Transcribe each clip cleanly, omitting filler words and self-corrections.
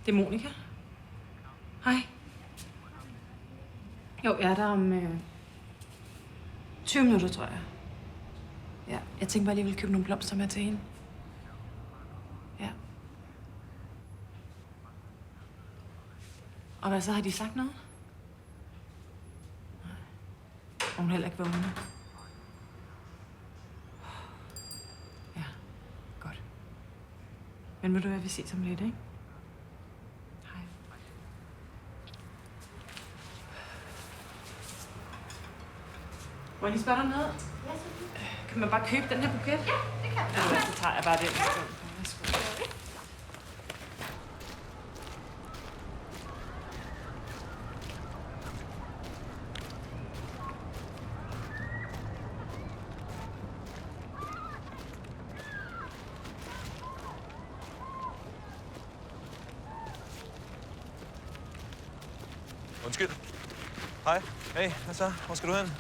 Det er Monika. Hej. Jo, jeg er der om 20 minutter, tror jeg. Ja, jeg tænkte bare lige, ville købe nogle blomster med til hende. Ja. Og hvad så, har de sagt noget? Nej. Og hun heller ikke vågnet. Ja, godt. Men ved du hvad, vi ses om lidt, ikke? Hej. Må jeg lige spørge dig noget? Ja, selvfølgelig. Kan man bare købe den her buket? Ja, det kan du. Ja, så tager jeg bare den. Værsgo. Undskyld. Hej. Hey, hvad så? Hvor skal du hen?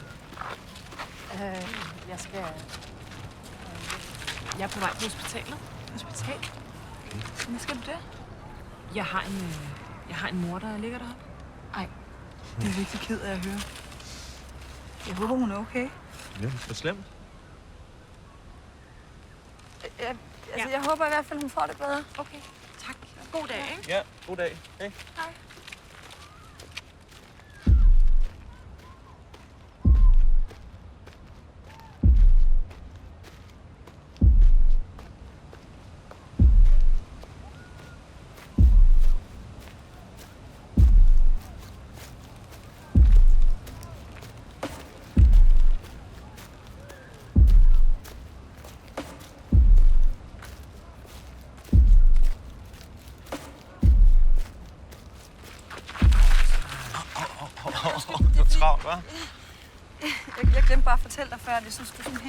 Jeg er på vej på hospitalet. Hospital? Hvad skal du der? Jeg har en mor, der ligger deroppe. Ej, det er virkelig ked af at høre. Jeg håber, hun er okay. Ja, det er slemt. Jeg håber i hvert fald, hun får det bedre. Okay, tak. God dag, ikke? Ja, god dag. Hej. Hej. Det var travlt, hva'? Jeg glemte bare at fortælle dig før, at jeg synes, du er sådan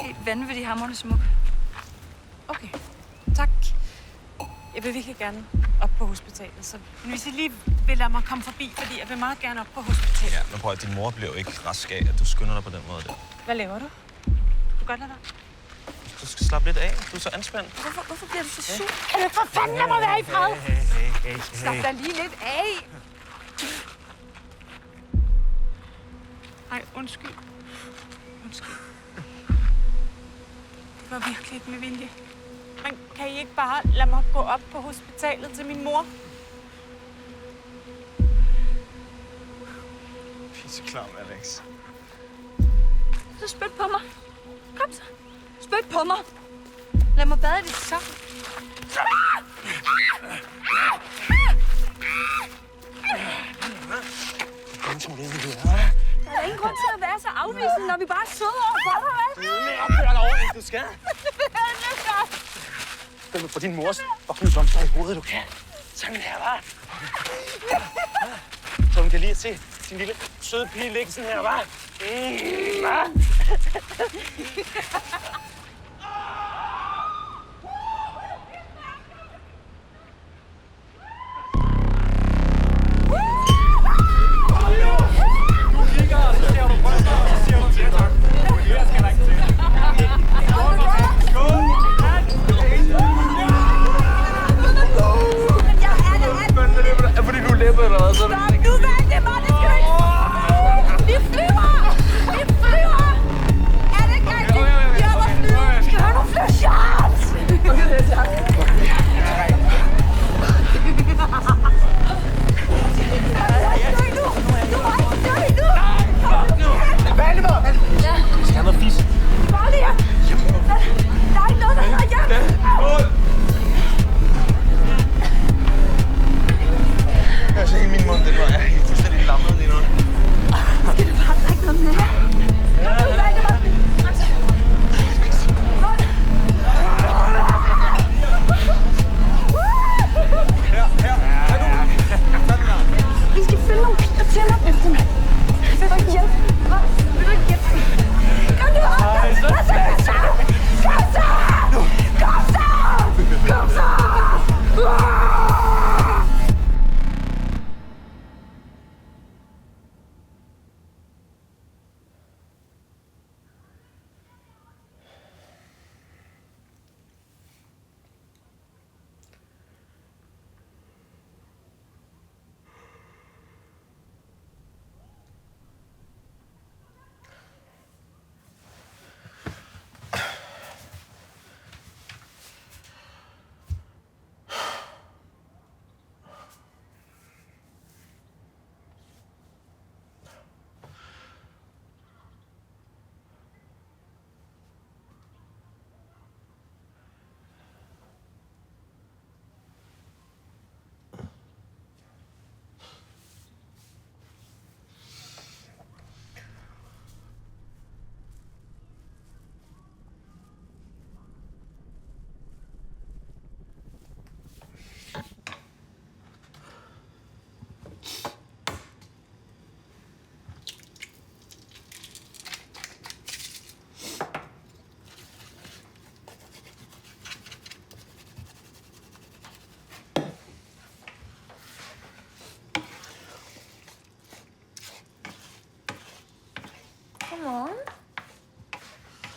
helt vanvittig hamrende smuk. Okay, tak. Jeg vil virkelig gerne op på hospitalet, så hvis I lige vil lade mig komme forbi, fordi jeg vil meget gerne op på hospitalet. Ja, men prøv at din mor bliver jo ikke rask af, at du skynder dig på den måde der. Hvad laver du? Du kan godt lade dig. Du skal slappe lidt af. Du er så anspændt. Hvorfor bliver du så sur? Kan du for fanden lade mig være i fred? Hey. Slap dig lige lidt af. Ej, undskyld. Det var virkelig ikke med vilje. Men kan I ikke bare lade mig gå op på hospitalet til min mor? Pisseklam, Alex. Så spyt på mig. Kom så. Spyt på mig. Lad mig bade i dit sok. Der er ingen grund til at være så afvisende, når vi bare er søde over for dig, vel? Opfør dig ordentligt, du skal. Den vil få din mors fucking blomster i hovedet, du kan. Sådan her, hva'? Så hun kan lige se sin lille søde pige ligge sådan her, hva'? Fordi du er læppet eller hvad? Stop nu, Valdemar! Det skal du ikke! Vi flyver! Vi flyver! Er det ikke rigtigt? Vi hopper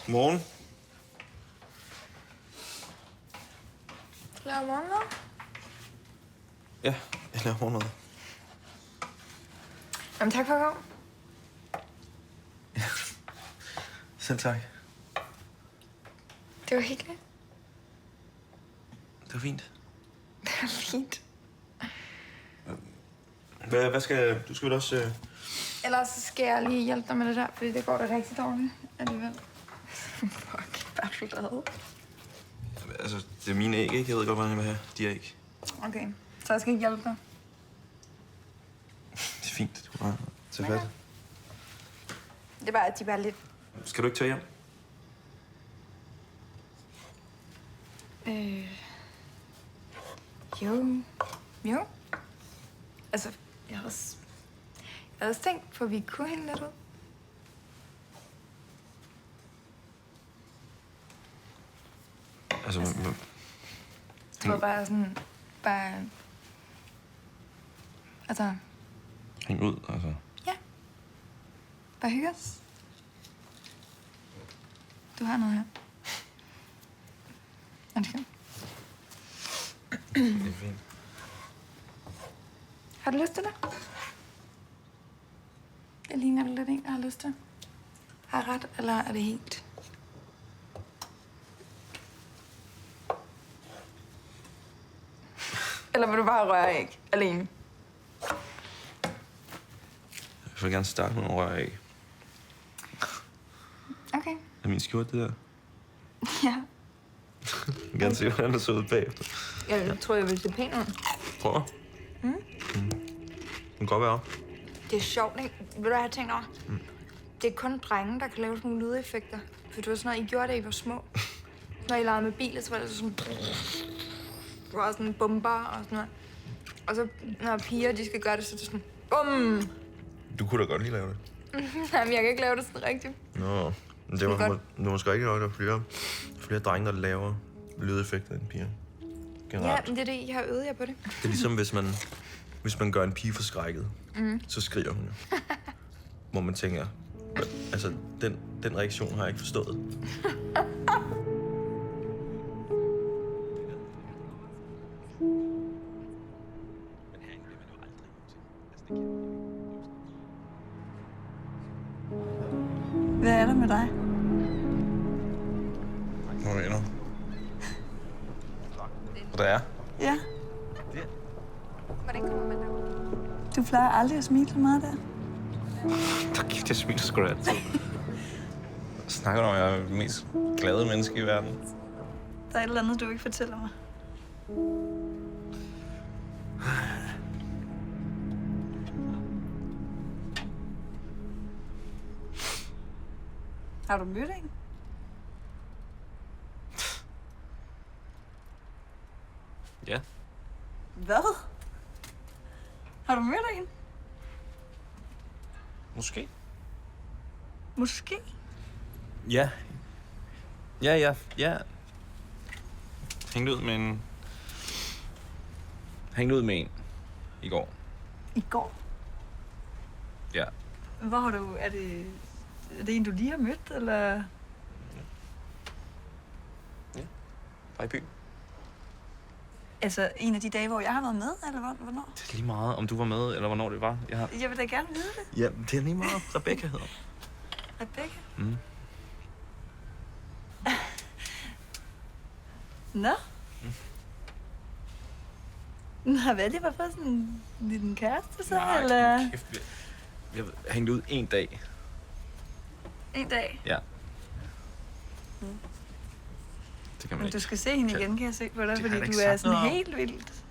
Godmorgen. Laver morgenmad? Ja, jeg laver morgenmad. Jamen, tak for at komme. Selv tak. Det var hyggeligt. Det var fint. Det var fint. Hvad skal... Du skal vel også... Ellers så skal jeg lige hjælpe dig med det der, fordi det går da rigtig dårligt alligevel. Fuck, hvad er du lavet? Altså, det er mine æg, ikke? Jeg ved godt, hvordan jeg vil have de æg. Okay, så jeg skal ikke hjælpe dig. Det er fint. Du kan bare tage fat. Det er bare, at de bare lidt... Skal du ikke tage hjem? Jo. Altså, jeg havde også tænkt på, at vi kunne hænge lidt ud. Altså, Det var bare sådan... Altså, hæng ud, altså. ja. Bare hygge os. Du har noget her. Undskyld. Det er fint. Har du lyst til det? Det ligner du lidt en, der har lyst til. Har jeg ret, eller er det helt? Eller vil du bare røre æg alene? Jeg vil gerne starte med nogle røræg. Okay. Er min skjort det der? Ja. Jeg vil gerne se, hvordan det så ud bagefter. Jeg tror, jeg vil se pænt ud. Prøv. Det kan godt være. Det er sjovt, ikke? Ved du, hvad jeg har tænkt over? Det er kun drenge, der kan lave sådan nogle lydeffekter. For det var sådan noget, I gjorde, da I var små. Når I legede med biler, så var det sådan... Der var sådan bomber og sådan noget. Og så når piger, de skal gøre det, så er det sådan... Bum! Du kunne da godt lige lave det. Jamen, jeg kan ikke lave det sådan rigtigt. Nå, men det var måske ikke nok, der er flere drenge, der laver lydeffekter end piger. Generelt. Ja, men det er det, I har øvet jer på det. Det er ligesom, hvis man gør en pige forskrækket, så skriger hun jo. Hvor man tænker, altså, den reaktion har jeg ikke forstået. Hvad er der med dig? Hvad mener du? Der er? Ja. Hvordan kommer man der? Du plejer aldrig at smile så meget der. Der giver jeg smiler sgu da altid. Snakker du om, at jeg er det mest glade menneske i verden? Der er et eller andet, du ikke fortæller mig. Har du mødt en? Ja. Hvad? Har du mødt en? Måske. Måske. Ja. Ja. Hængte ud med en i går. I går? Ja. Hvor har du... Er det en, du lige har mødt, eller...? Bare i byen. Altså, en af de dage, hvor jeg har været med, eller hvornår? Det er lige meget, om du var med, eller hvornår det var. Jeg vil da gerne vide det. Ja, det er lige meget. Rebecca hedder. Rebecca? Mm. Nå? Nå, hvad det var for sådan en lille kæreste, så, Nej, eller? kæft, jeg hængte ud en dag. En dag? Ja. Det kan man Men ikke. du skal se hende igen, kan jeg se på dig, Det har fordi jeg da du ikke er sagt sådan noget om. helt vildt.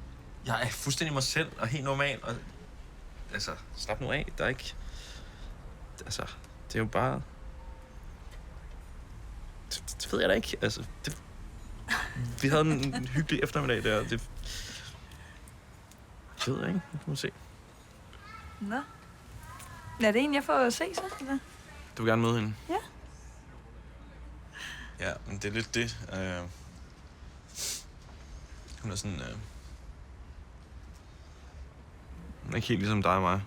Jeg er fuldstændig mig selv og helt normal. Og, altså, slap nu af. Der er ikke... Altså, det er jo bare... Det ved jeg da ikke. Altså, vi havde en hyggelig eftermiddag der. Det ved jeg ikke. Det må se. Nå. Er det en, jeg får at se så, eller? Du vil gerne møde hende? Ja. Ja, men det er lidt det. Hun er sådan... Hun er ikke helt ligesom dig og mig.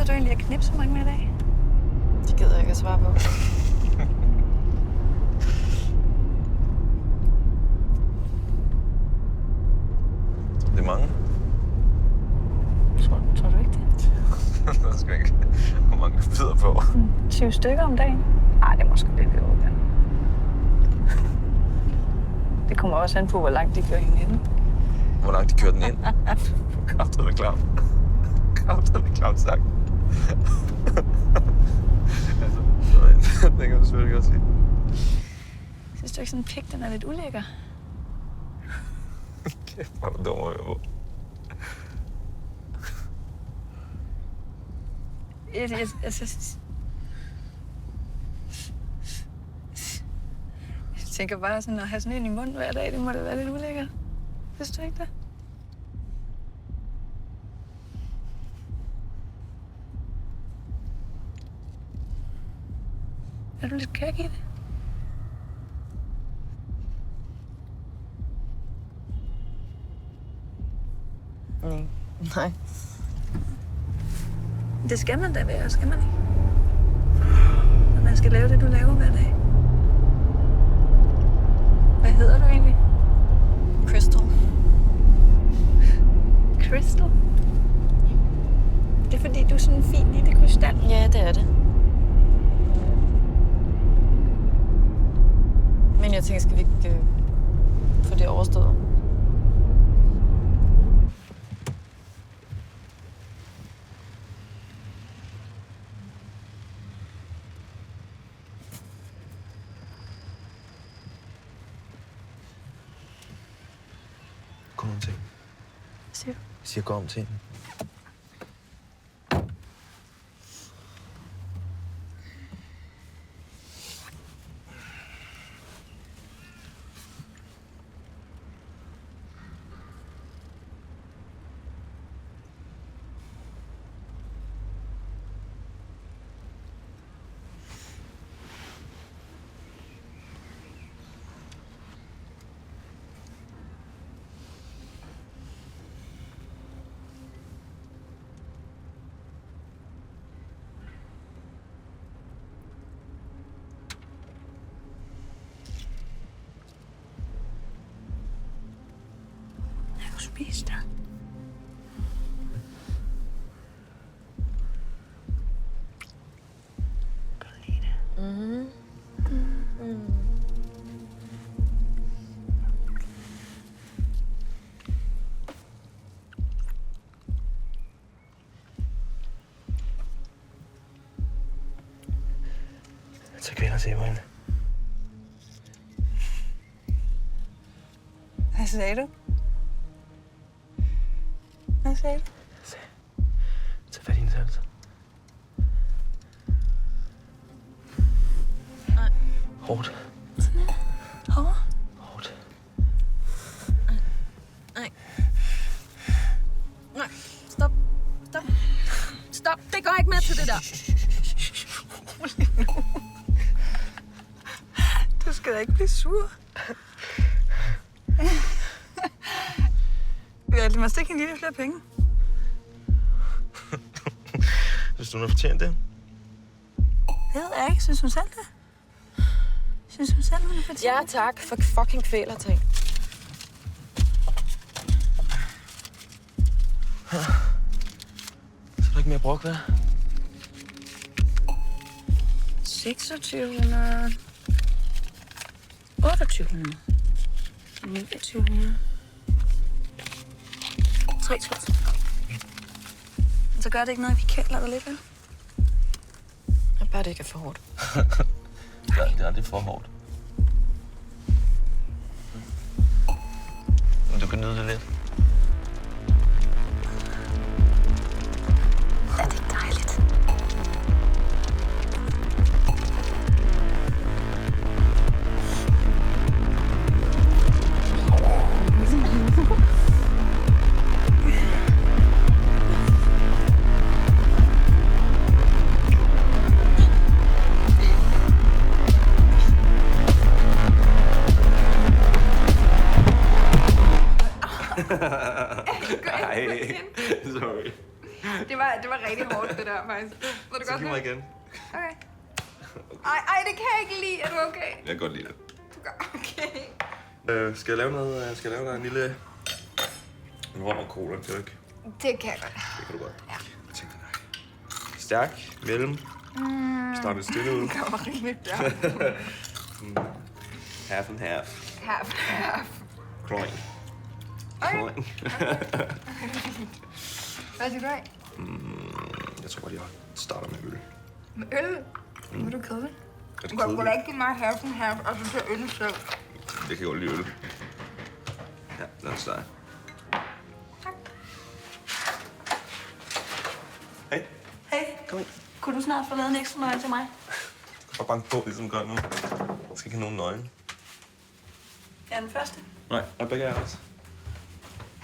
du egentlig at knipse så mange med i dag? Det gider jeg ikke at svare på. Det er mange. Tror du ikke det? Jeg skal ikke. Hvor mange du byder på. 20 stykker om dagen? Ej, det er måske lidt i overkanten. Det kommer også an på, hvor langt de kører hinanden. Hvor langt de kører den ind. Kraftet er klar. Kraftet er klart sagt. Altså, det kan du selvfølgelig godt sige. Synes du ikke sådan en pik, den er lidt ulækker? Kæft, hvor er du dum at høre på. Jeg tænker bare sådan at have sådan en i munden hver dag, det må da være lidt ulækkert. Synes du ikke det? Er du lidt kæk i det? Nej. Det skal man da være, skal man ikke? Når man skal lave det, du laver hver dag. Hvad hedder du egentlig? Crystal. Crystal? Det er fordi, du er sådan en fin lille krystal. Ja, det er det. Men jeg tænker, skal vi ikke få det overstået? Gå om til. Siger du? Jeg siger, gå om til hende. Jeg kan spise dig. Kan du lide det? Så kvinder se på hende. Hvad sagde du? Hvad sagde du? Tag fat i hendes hals. Nej. Hårdt. Hårdt? Hårdt. Nej. Nej. Stop. Stop. Stop. Det går ikke med til det der. Du skal da ikke blive sur. Vi må stikke en lille flere penge. Hvis du har fortjent det. Det ved jeg ikke. Synes hun selv det? Synes hun selv, hun har fortjent Ja, det? tak. For fucking kvælerting. Så er der ikke mere brok, hvad? 2600. 2800. 2900. 3000. Så gør det ikke noget, at vi kælder dig lidt, vel? Bare det ikke er for hårdt. Ja, det er aldrig for hårdt. Men du kan nyde det lidt. Er det dejligt? rigtig hårdt, det der, faktisk. Var det Så godt giv mig igen. Okay. Ej, det kan jeg ikke lide. Er du okay? Jeg kan godt lide det. Du gør okay. Skal jeg lave noget? Skal jeg lave dig en lille rom og cola? Kan du ikke? Det kan jeg godt. Det kan du godt. Ja. Jeg tænker dig. Stærk, mellem. Start stille ud. Det var rimeligt der. Half and half. Half. Kloing. Okay. Kloing. Hvad skal du have? Jeg tror godt, jeg starter med øl. Med øl? Hvor er du kedelig? Er det Du kan da kedeligt? ikke give mig half and half, og så til øl selv. Jeg kan godt lide øl. Ja, den er stærk. Tak. Hej. Hey, Kom ind. kunne du snart få lavet en ekstra nøgle til mig? Bare bank på, ligesom gør nu. Jeg skal ikke have nogen nøgne. Jeg er den første. Nej, Rebecca er også.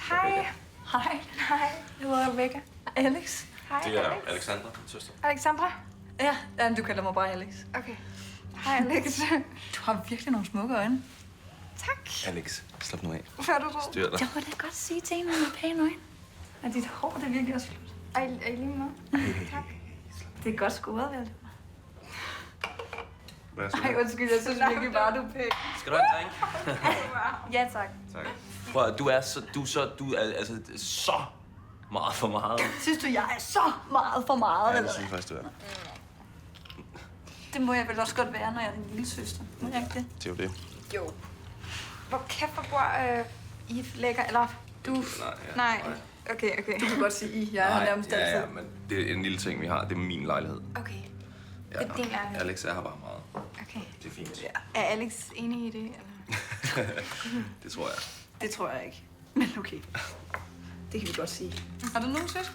Hej. Hej. Hej. Jeg hedder Rebecca. Alex. Hej, Det er Alex. Alexandra, min søster. Alexandra? Ja, du kalder mig bare Alex. Okay. Hej, Alex. Du har virkelig nogle smukke øjne. Tak. Alex, slap nu af. Hvad er du så? Styr dig. Jeg må da godt sige til en med pæne øjne. Og dit hår, det er virkelig også flot. Ej, er I lige med? Tak. Det er godt scoret, vel? Hvad skal Ej, undskyld, jeg synes virkelig bare, du er pæn. Skal du have en drink? Ja, tak. Tak. Prøv at, du er altså så meget for meget. Synes du, jeg er så meget for meget, Ja, eller det synes jeg faktisk, du er. Det må jeg vel også godt være, når jeg er din lille søster. Må jeg ikke det? Det er jo det. Jo. Hvor kæft, hvor bor I lækker, eller du? Nej, Nej. Okay. Du kan godt sige I. Jeg er nærmest altid. ja, men det er en lille ting, vi har. Det er min lejlighed. Okay. Ja, Det er din lejlighed. Alex er her bare meget. Okay. Det er fint. Ja, Er Alex enig i det, eller? Det tror jeg. det tror jeg ikke. Men okay. Det kan vi godt sige. Har du nogen søster?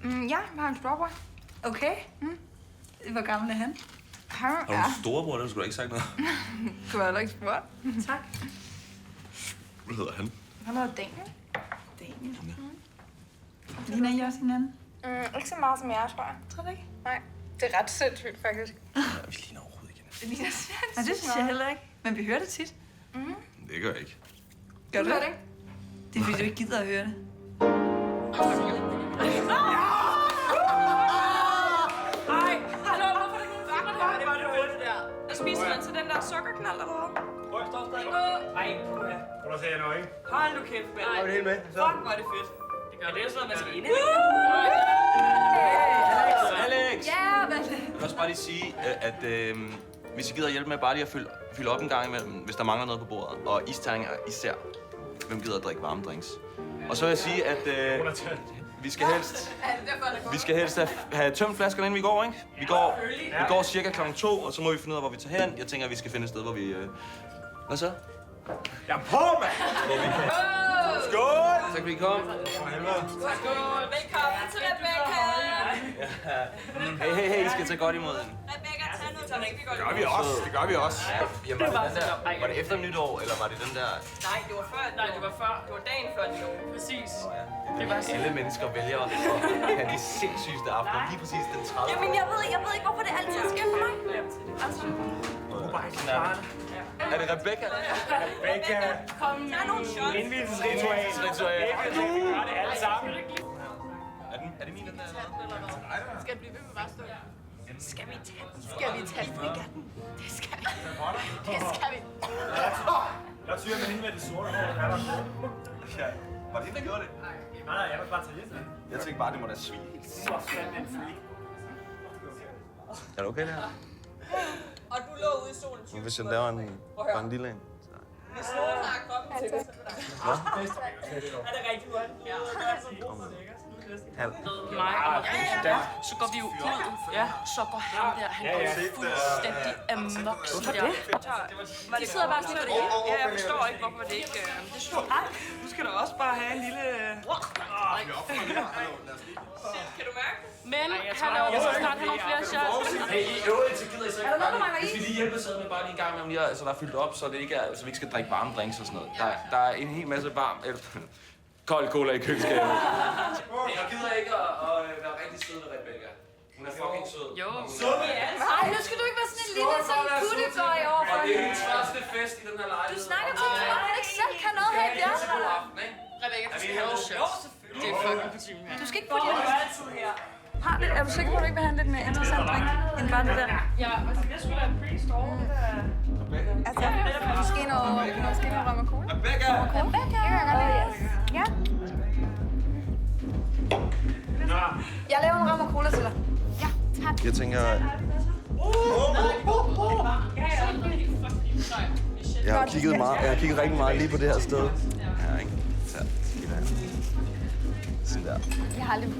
Ja, jeg har en storebror. Okay. Hvor gammel er han? Har du en storebror, det har du sgu da ikke sagt noget. Du har heller ikke spurgt. Tak. Hvad hedder han? Han hedder Daniel. Daniel. Ligner I også hinanden? Ikke så meget som jeg, tror jeg. Tror du ikke? Nej. Det er ret sindssygt, faktisk. Ja, vi ligner overhovedet ikke hinanden. Det ligner sindssygt. Nej, det synes jeg heller ikke. Men vi hører det tit. Det gør jeg ikke. Gør Du du gør det? det ikke? Det er fordi, du ikke gider at høre det. Ej, hallo, hvorfor er det nogen fibrer der? Det var det hul der. Og spiser man til den der sukkerknald, eller hvad? Prøv, stop stadig. Ej, puha. Prøv at se jer nu, ikke? Hold nu kæft, mand. Er du helt med? Fuck, hvor er det fedt. Ja, det er sådan noget, man skal ind i. Alex! Ja, men... Jeg vil også bare lige sige, at hvis I gider hjælpe med bare lige at fylde op en gang imellem, hvis der mangler noget på bordet. Og isterninger især. Hvem gider at drikke varme drinks? Og så vil jeg sige, at vi skal helst have tømt flaskerne, inden vi går, ikke? Vi går cirka klokken 2, og så må vi finde ud af, hvor vi tager hen. Jeg tænker, at vi skal finde et sted, hvor vi... Hvad så? Jeg er på, mand! Skål! Tak fordi I kom. Velkommen til Rebecca. Hey, I skal tage godt imod hende. Rebecca, tag nu. Tag rigtig godt. Det gør vi også. Ja, jamen, var det efter nytår, eller var det den der... Nej, det var før. Nej, det var før. Det var dagen før nytår. Præcis. Det var alle mennesker vælger at have de sindssygeste aftener. Lige præcis den 30. Jamen, jeg ved ikke, hvorfor det altid sker for mig. Altså, Er det Rebecca? Rebecca. Tag nogle shots. Indvielsesritual. Ritual. Vi gør det alle sammen. Er det min, den der? Skal blive ved med bare stå. Skal vi tage den? Skal vi tage frigatten? Det skal vi. Det skal vi. Jeg tyrer med hende med det sorte hår. Ja. Var det hende, der gjorde det? Nej, jeg var bare til lidt. Jeg tænkte bare, det må da svine. Så fandme en freak. Er du okay, det her? Og du lå ude i solen 20 Hvis jeg laver bare en lille en. Hvis nogen har kommet til det, er det rigtig godt. Ja. Halv. Mig og Ida, så går vi jo ud. Ja, så går han der, han går fuldstændig amok. Hvorfor det? De sidder bare sådan lidt. Ja, jeg forstår ikke, hvorfor det ikke... Det synes jeg. Du skal da også bare have en lille... Kan du mærke? Men han er jo så snart, han har flere shots. Hey, i øvrigt, så gider I så ikke bare lige... Hvis vi lige hjælper sig med bare lige en gang med, lige, så der er fyldt op, så, det ikke er, så vi ikke skal drikke varme drinks og sådan noget. Der er en hel masse varm... kold cola i køleskabet. Hey, jeg gider ikke at være rigtig sød med Rebecca. Hun er fucking sød. Jo. Ej, nu skal du ikke være sådan en lille kuttegøj over for Og det er hende. hendes første fest i den her lejlighed. Du snakker til mig, at han ikke selv kan noget her i Det er en god aften, ikke? Rebecca, du skal have shots. Det er fucking på timen her. Du skal ikke putte Du er altid her. Har det? Er du sikker på, at du ikke vil have en lidt mere interessant drink, end bare det der? Ja, altså det skulle være en pretty store. Altså, måske noget rom og cola. Rebecca! Rebecca! Det kan jeg godt lide. Ja. Jeg laver en rom og cola til dig. Ja, tak. Jeg tænker... Jeg har kigget rigtig meget lige på det her sted. Ja, ikke? Så, sådan der.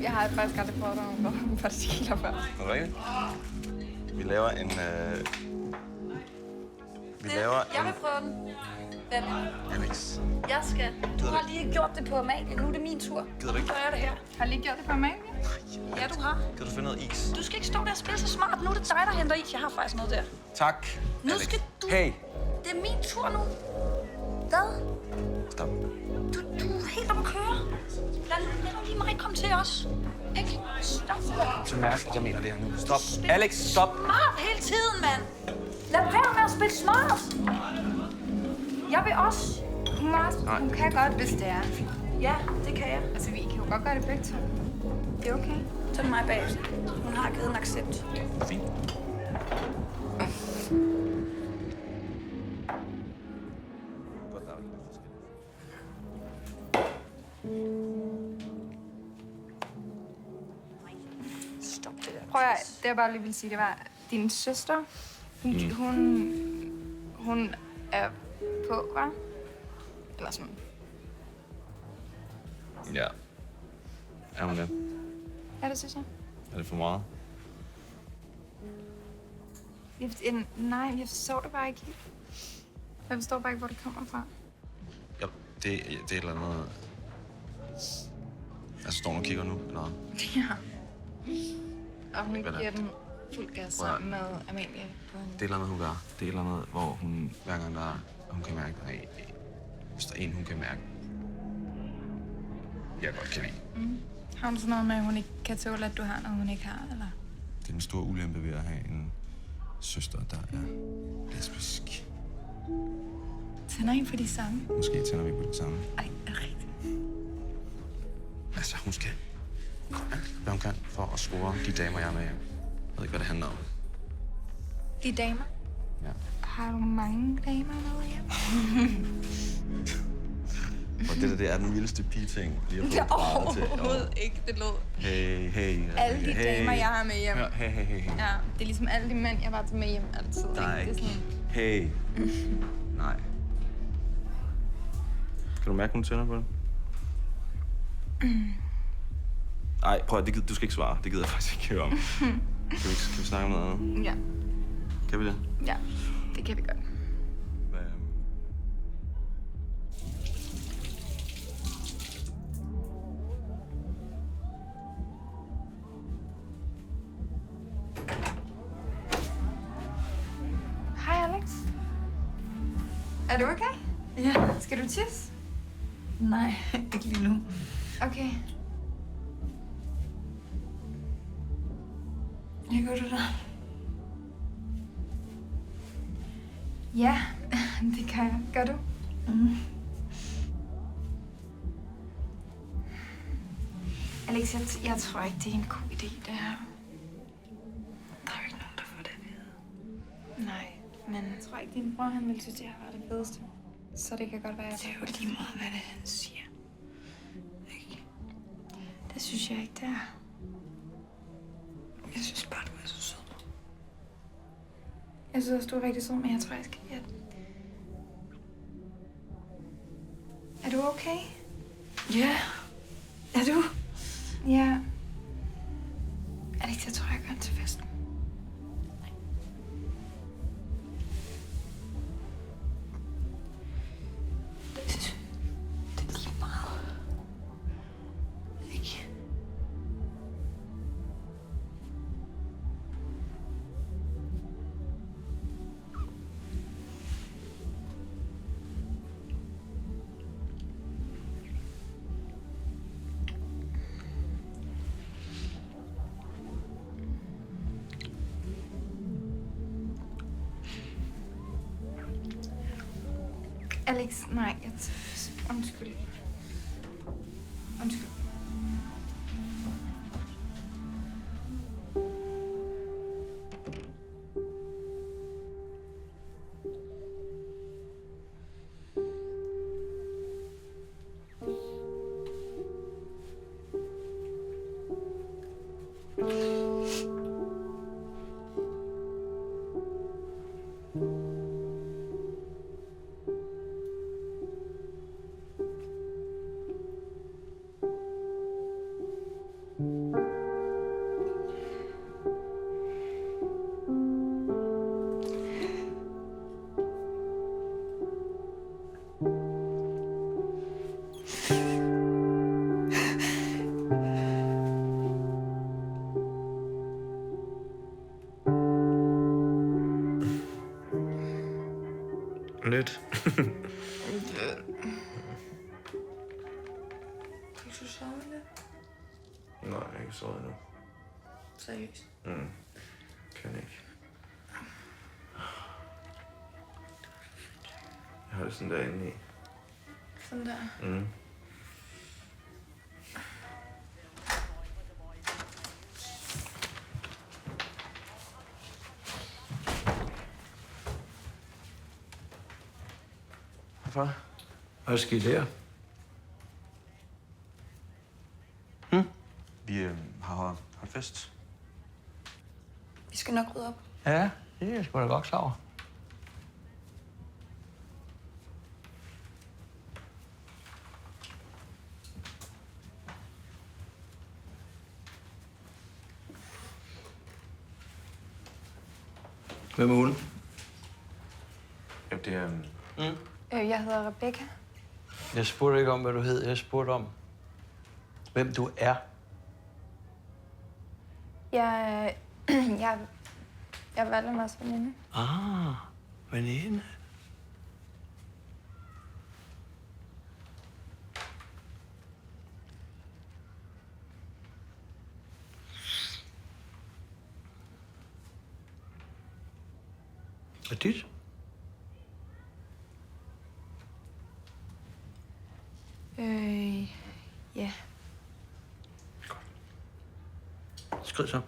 Jeg har faktisk aldrig prøvet nogle partiler før. Er det rigtigt? Vi laver en... Jeg vil prøve den. Hvem? Alex. Jeg skal. Du har lige gjort det på Amalie. Nu er det min tur. Gider du ikke? Så gør jeg det her. Har lige gjort det på Amalie? Ja, du har. Kan du finde noget is? Du skal ikke stå der og spille så smart. Nu er det dig, der henter is. Jeg har faktisk noget der. Tak, Nu Alex. skal du... Hey. Det er min tur nu. Hvad? Stop. Du er helt oppe at køre. Lad nu lige mig komme til os. Ikke? Stop. Så mærke, at jeg mener det her nu. Stop. Alex, stop. Smart hele tiden, mand. Lad være med at spille smart. Jeg vil også. Hun kan godt, hvis det er. Ja, det kan jeg. Altså, vi kan jo godt gøre det begge to. Det er okay. Så er det mig bagefter. Hun har givet en accept. Fint. Godt, der er lidt forskelligt. Stop det der. Prøv at, det jeg bare lige vil sige, det var, din søster, hun er på, hva'? Eller sådan. Ja. Er hun det? Ja, det synes jeg. Er det for meget? Nej, jeg forstår det bare ikke helt. Jeg forstår bare ikke, hvor det kommer fra. Ja, det er et eller andet... Altså, står hun og kigger nu, eller? Ja. Og hun Hvad da? giver den fuld gas sammen med Amalie på en... Det er et eller andet, hun gør. Det er et eller andet, hvor hun hver gang der er, hun kan mærke, hvis der er en, hun kan mærke, jeg godt kan lide. Har hun sådan noget med, at hun ikke kan tåle, at du har noget, hun ikke har, eller? Det er den store ulempe ved at have en søster, der er lesbisk. Tænder en for de samme? Måske tænder vi på det samme. Ej, er det rigtigt? Altså, hun skal gøre alt, hvad hun kan for at score de damer, jeg er med. Jeg ved ikke, hvad det handler om. De damer? Ja. Har du mange damer med hjem? Og det er den vildeste pige-ting, lige at få svaret til. Overhovedet ikke, det lød. Hey. Alle de hey. damer, jeg har med hjem. Ja, hey. Ja, det er ligesom alle de mænd, jeg bare tager med hjem altid. Der er ikke? Det er ikke. sådan... Hey. Nej. Kan du mærke, hun tænder på det? Ej, prøv at, du skal ikke svare. Det gider jeg faktisk ikke høre om. Kan vi snakke om noget andet? Ja, Kan vi det? ja, det kan vi godt. Hvad, Hej, Alex. Er du okay? Ja. Skal du tisse? Nej, ikke lige nu. Okay. Jeg gør det der. Ja, det kan jeg. Gør du? Alex, jeg tror ikke, det er en god idé, det her. Der er jo ikke nogen, der får det at vide. Nej, men jeg tror ikke, din bror han ville synes, det her var det fedeste. Så det kan godt være, Det er jo lige meget, hvad det er, han siger. Ikke? Det synes jeg ikke, det er. Jeg synes bare, du er så sød. Jeg synes også, du er rigtig sød, men jeg tror, jeg skal hjem. Er du okay? Ja. Er du? Ja. Alex, jeg tror, jeg går til festen. Det er lige meget. Ikke? Alex, nej, undskyld. Undskyld. Lidt. Kan du sove lidt? Nej, jeg har ikke sovet endnu. Seriøst? Kan ikke. Jeg har det sådan derinde i. Sådan der. Hvorfor? Hvad skete der? Vi har holdt fest. Vi skal nok rydde op. Ja, det er jeg sgu da godt klar over. Hvem er hun? Ja, det er... Jeg hedder Rebecca. Jeg spurgte ikke om, hvad du hed. Jeg spurgte om, hvem du er. Jeg er Valdemars veninde. Ah, veninde. Er dit? Ja. Skrid så.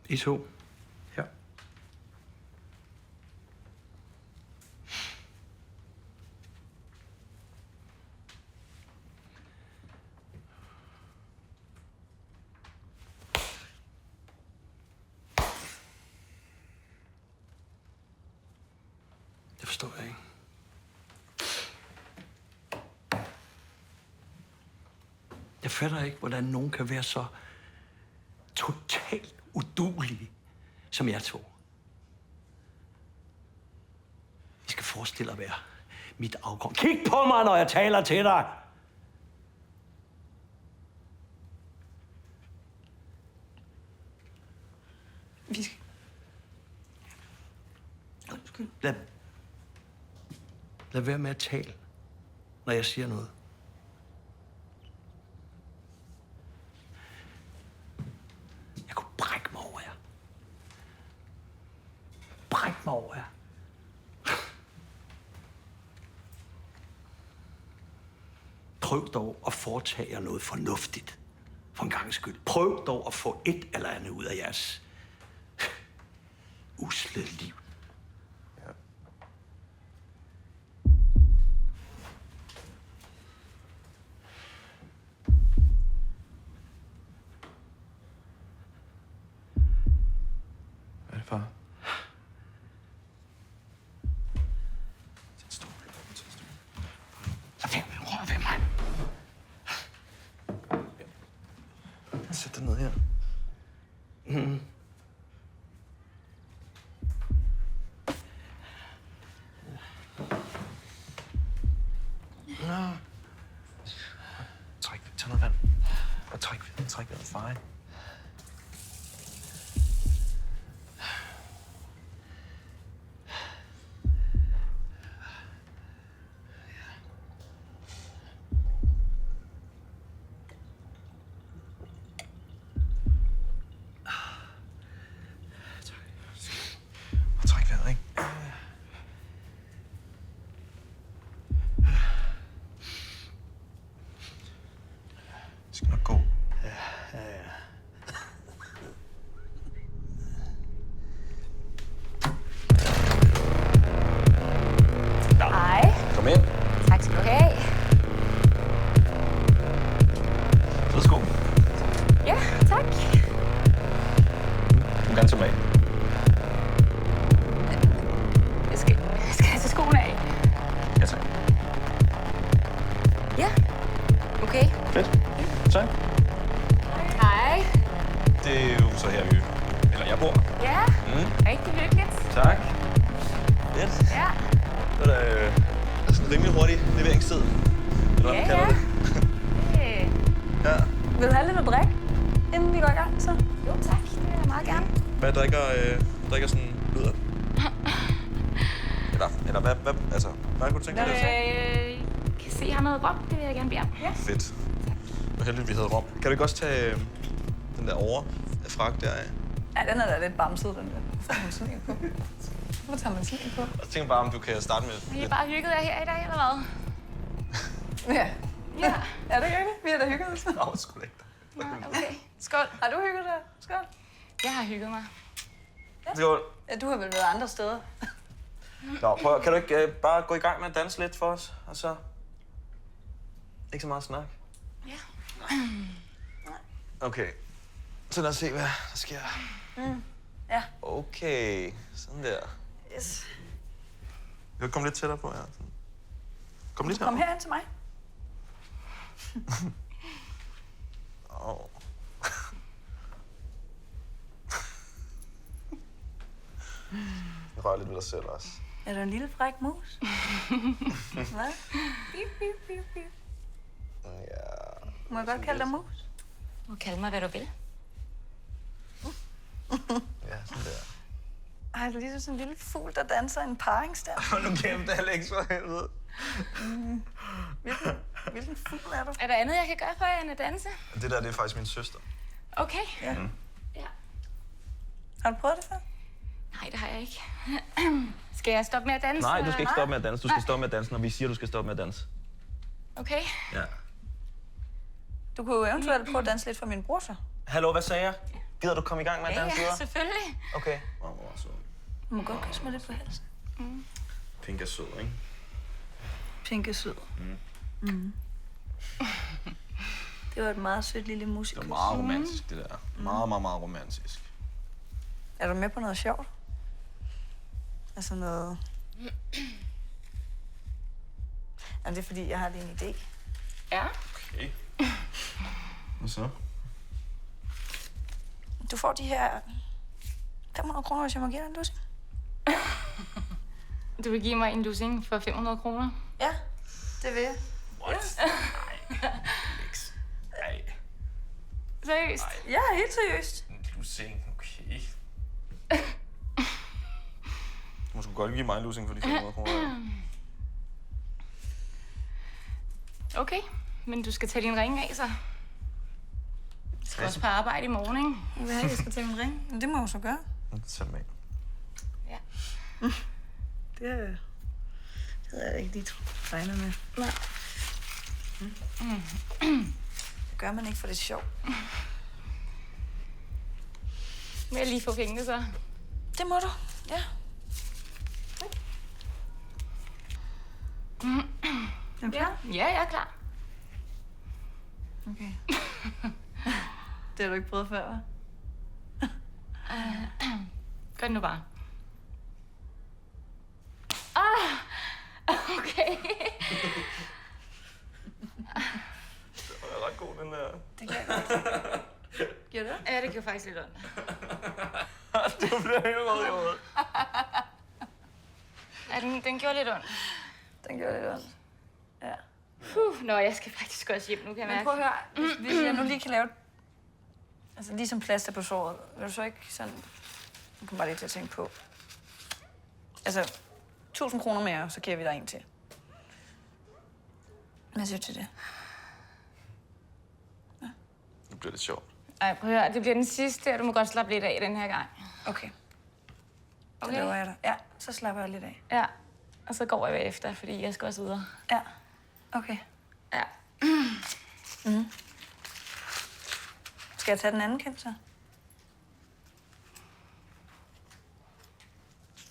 I to. Ja. Det forstår jeg ikke. Jeg fatter ikke, hvordan nogen kan være så totalt uduelige, som jeg to. I skal forestille at være mit afgrund. Kig på mig, når jeg taler til dig! Vi skal... Undskyld. Lad være med at tale, når jeg siger noget. Jeg kunne brække mig over jer. Brække mig over jer. Prøv dog at foretage jer noget fornuftigt. For en gangs skyld. Prøv dog at få et eller andet ud af jeres usle liv. Ja. Hvad er det, far? Lad være med at røre ved mig. Sæt dig ned her. bamsetid. Eller hvad man kalder det. Ja. Vil du have lidt at drikke, inden vi går i gang, så? Jo, tak. Det vil jeg meget gerne. Hvad drikker sådan lyder? Eller hvad kunne du tænke dig? Kan se, har noget rom. Det vil jeg gerne bede om. Ja. Fedt. Hvor heldigt, vi havde rom. Kan du ikke også tage den der fragt der af? Ja, den er da lidt bamset, den der. Hvor tager man sådan en på? Hvor tager man sådan en på? Jeg tænker bare, om du kan starte med... Har I bare hygget jer her i dag, eller hvad? Ja. Ja. Er det ikke? Vi har da hygget os. Nå, sgu da ikke. Okay. Skål. Har du hygget dig? Skål. Jeg har hygget mig. Skål. Ja, du har vel været andre steder. Nå, prøv, kan du ikke bare gå i gang med at danse lidt for os? Og så... Ikke så meget snak. Ja. Okay. Så lad os se, hvad der sker. Ja. Okay, sådan der. Yes. Jeg vil komme lidt tættere på her. Kom lidt her. Kom herhen til mig. Rør lidt ved dig selv også. Er du en lille fræk mus? Hvad? Bip, bip, bip, bip. Ja. Må jeg godt kalde dig mus? Du må kalde mig, hvad du vil. Ja, sådan der. Ej, du er ligesom sådan en lille fugl, der danser en paringsdans. Hold nu kæft, Alex, for helvede. Hvilken fugl er du? Er der andet, jeg kan gøre for jer end at danse? Det der, det er faktisk min søster. Okay. Ja. Ja. Har du prøvet det før? Nej, det har jeg ikke. Skal jeg stoppe med at danse? Nej, du skal ikke stoppe med at danse. Du skal stoppe med at danse, når vi siger, du skal stoppe med at danse. Okay. Ja. Du kunne jo eventuelt prøve at danse lidt for min bror, så. Hallo, hvad sagde jeg? Gider du komme i gang med at danse Ja, videre? selvfølgelig. Okay. Så. Du må godt kysse mig lidt på halsen. Pink er sød, ikke? Pink er sød. Det var et meget sødt lille Det musikus. er meget romantisk, det der. Meget, meget, meget romantisk. Er du med på noget sjovt? Altså noget... Jamen, det er fordi, jeg har lige en idé. Ja. Okay. Hvad så? Du får de her 500 kroner, hvis jeg må give dig en lussing. Du vil give mig en lussing for 500 kroner? Ja, det vil jeg. What? Nej. Alex. Nej. Seriøst? Ja, helt seriøst. En lussing, okay. Du må sgu godt give mig en lussing for de 500 kroner. Okay, men du skal tage din ring af, så. Du skal også på arbejde i morgen, ikke? Jeg vil have, at jeg skal tage min ring. Men det må jeg så gøre. Tag med. Ja. Det havde jeg ikke lige regnet med. Nej. Det gør man ikke, for det er sjovt. Må jeg lige få pengene, så? Det må du, ja. Er du klar? Ja, jeg er klar. Okay. Det har du ikke prøvet før, hva'? Gør det nu bare. Okay. Det er ret god, den der. Det kan jeg godt. Gjorde det? Ja, det gjorde faktisk lidt ondt. Du bliver helt rød i hovedet. Ja, den gjorde lidt ondt. Den gjorde lidt ondt. Ja. Nå, jeg skal faktisk også hjem nu, kan jeg Men mærke. prøv at høre, hvis jeg nu lige kan lave... Altså, ligesom plaster på såret. Vil du så ikke sådan... Jeg kommer bare lige til at tænke på. Altså, 1000 kroner mere, så giver vi dig en til. Hvad siger du til det? Nu bliver det sjovt. Ej, prøv at høre, det bliver den sidste, og du må godt slappe lidt af den her gang. Okay. Okay? Det lover jeg dig. Ja, så slapper jeg lidt af. Ja, og så går jeg bagefter, fordi jeg skal også videre. Ja. Okay. Ja. Skal jeg tage den anden kind, så?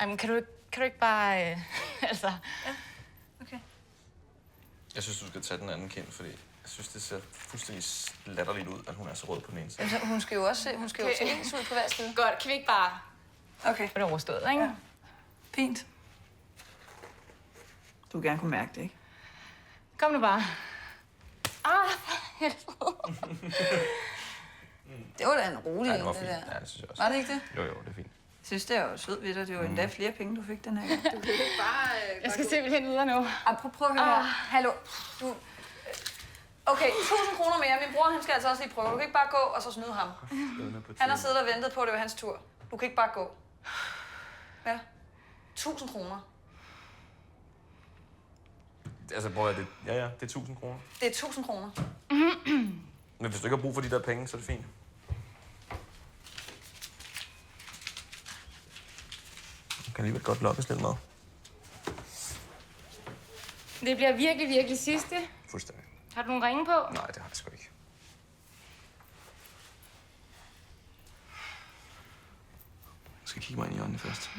Jamen, kan du ikke bare... altså... Okay. Jeg synes, du skal tage den anden kind, fordi jeg synes, det ser fuldstændig latterligt ud, at hun er så rød på den ene side. Altså, hun skal jo også se ens ud på hver side. Godt, kan vi ikke bare... Okay. få det overstået, ikke? Ja. Fint. Du vil gerne kunne mærke det, ikke? Kom nu bare. For helvede. Det var da en rolig Ja, det var en, fint. det der. Ja, det synes jeg også. Var det ikke det? Jo, det er fint. synes, det er jo sødt ved dig. Det var endda flere penge, du fik den her gang. Du kan ikke bare... Jeg skal simpelthen videre nu. Apropos, prøv at høre her. Hallo. Du... Okay, 1000 kroner mere. Min bror, han skal altså også lige prøve. Du kan ikke bare gå og så snyde ham. Han har siddet og ventet på, at det var hans tur. Du kan ikke bare gå. Ja. 1000 kroner. Altså, prøv at det... Ja, det er 1000 kroner. Det er 1000 kroner. Men hvis du ikke har brug for de der penge, så er det fint. Du kan alligevel godt lokkes lidt mad. Det bliver virkelig, virkelig sidste. Fuldstændig. Har du nogle ringe på? Nej, det har jeg sgu ikke. Jeg skal kigge mig ind i øjnene først.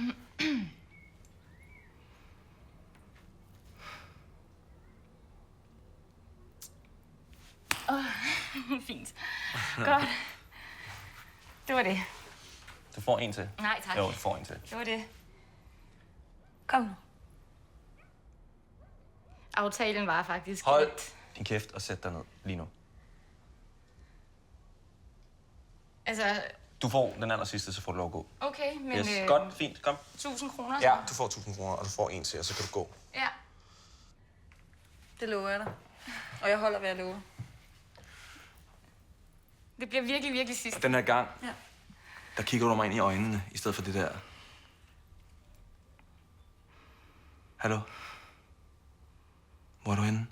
Fint. Godt. Det var det. Du får en til. Nej, tak. Jo, du får en til. Det var det. Kom nu. Aftalen var faktisk Hold lidt... din kæft og sæt dig ned lige nu. Altså, Du får den aller sidste, så får du lov at gå. okay, men... Yes, godt, fint, kom. 1000 kroner? Ja, du får 1000 kroner, og du får en til, og så kan du gå. Ja. Det lover jeg dig. Og jeg holder, hvad jeg lover. Det bliver virkelig, virkelig sidste. Og den her gang, Ja. der kigger du mig ind i øjnene, i stedet for det der. Hallo? Hvor er du henne?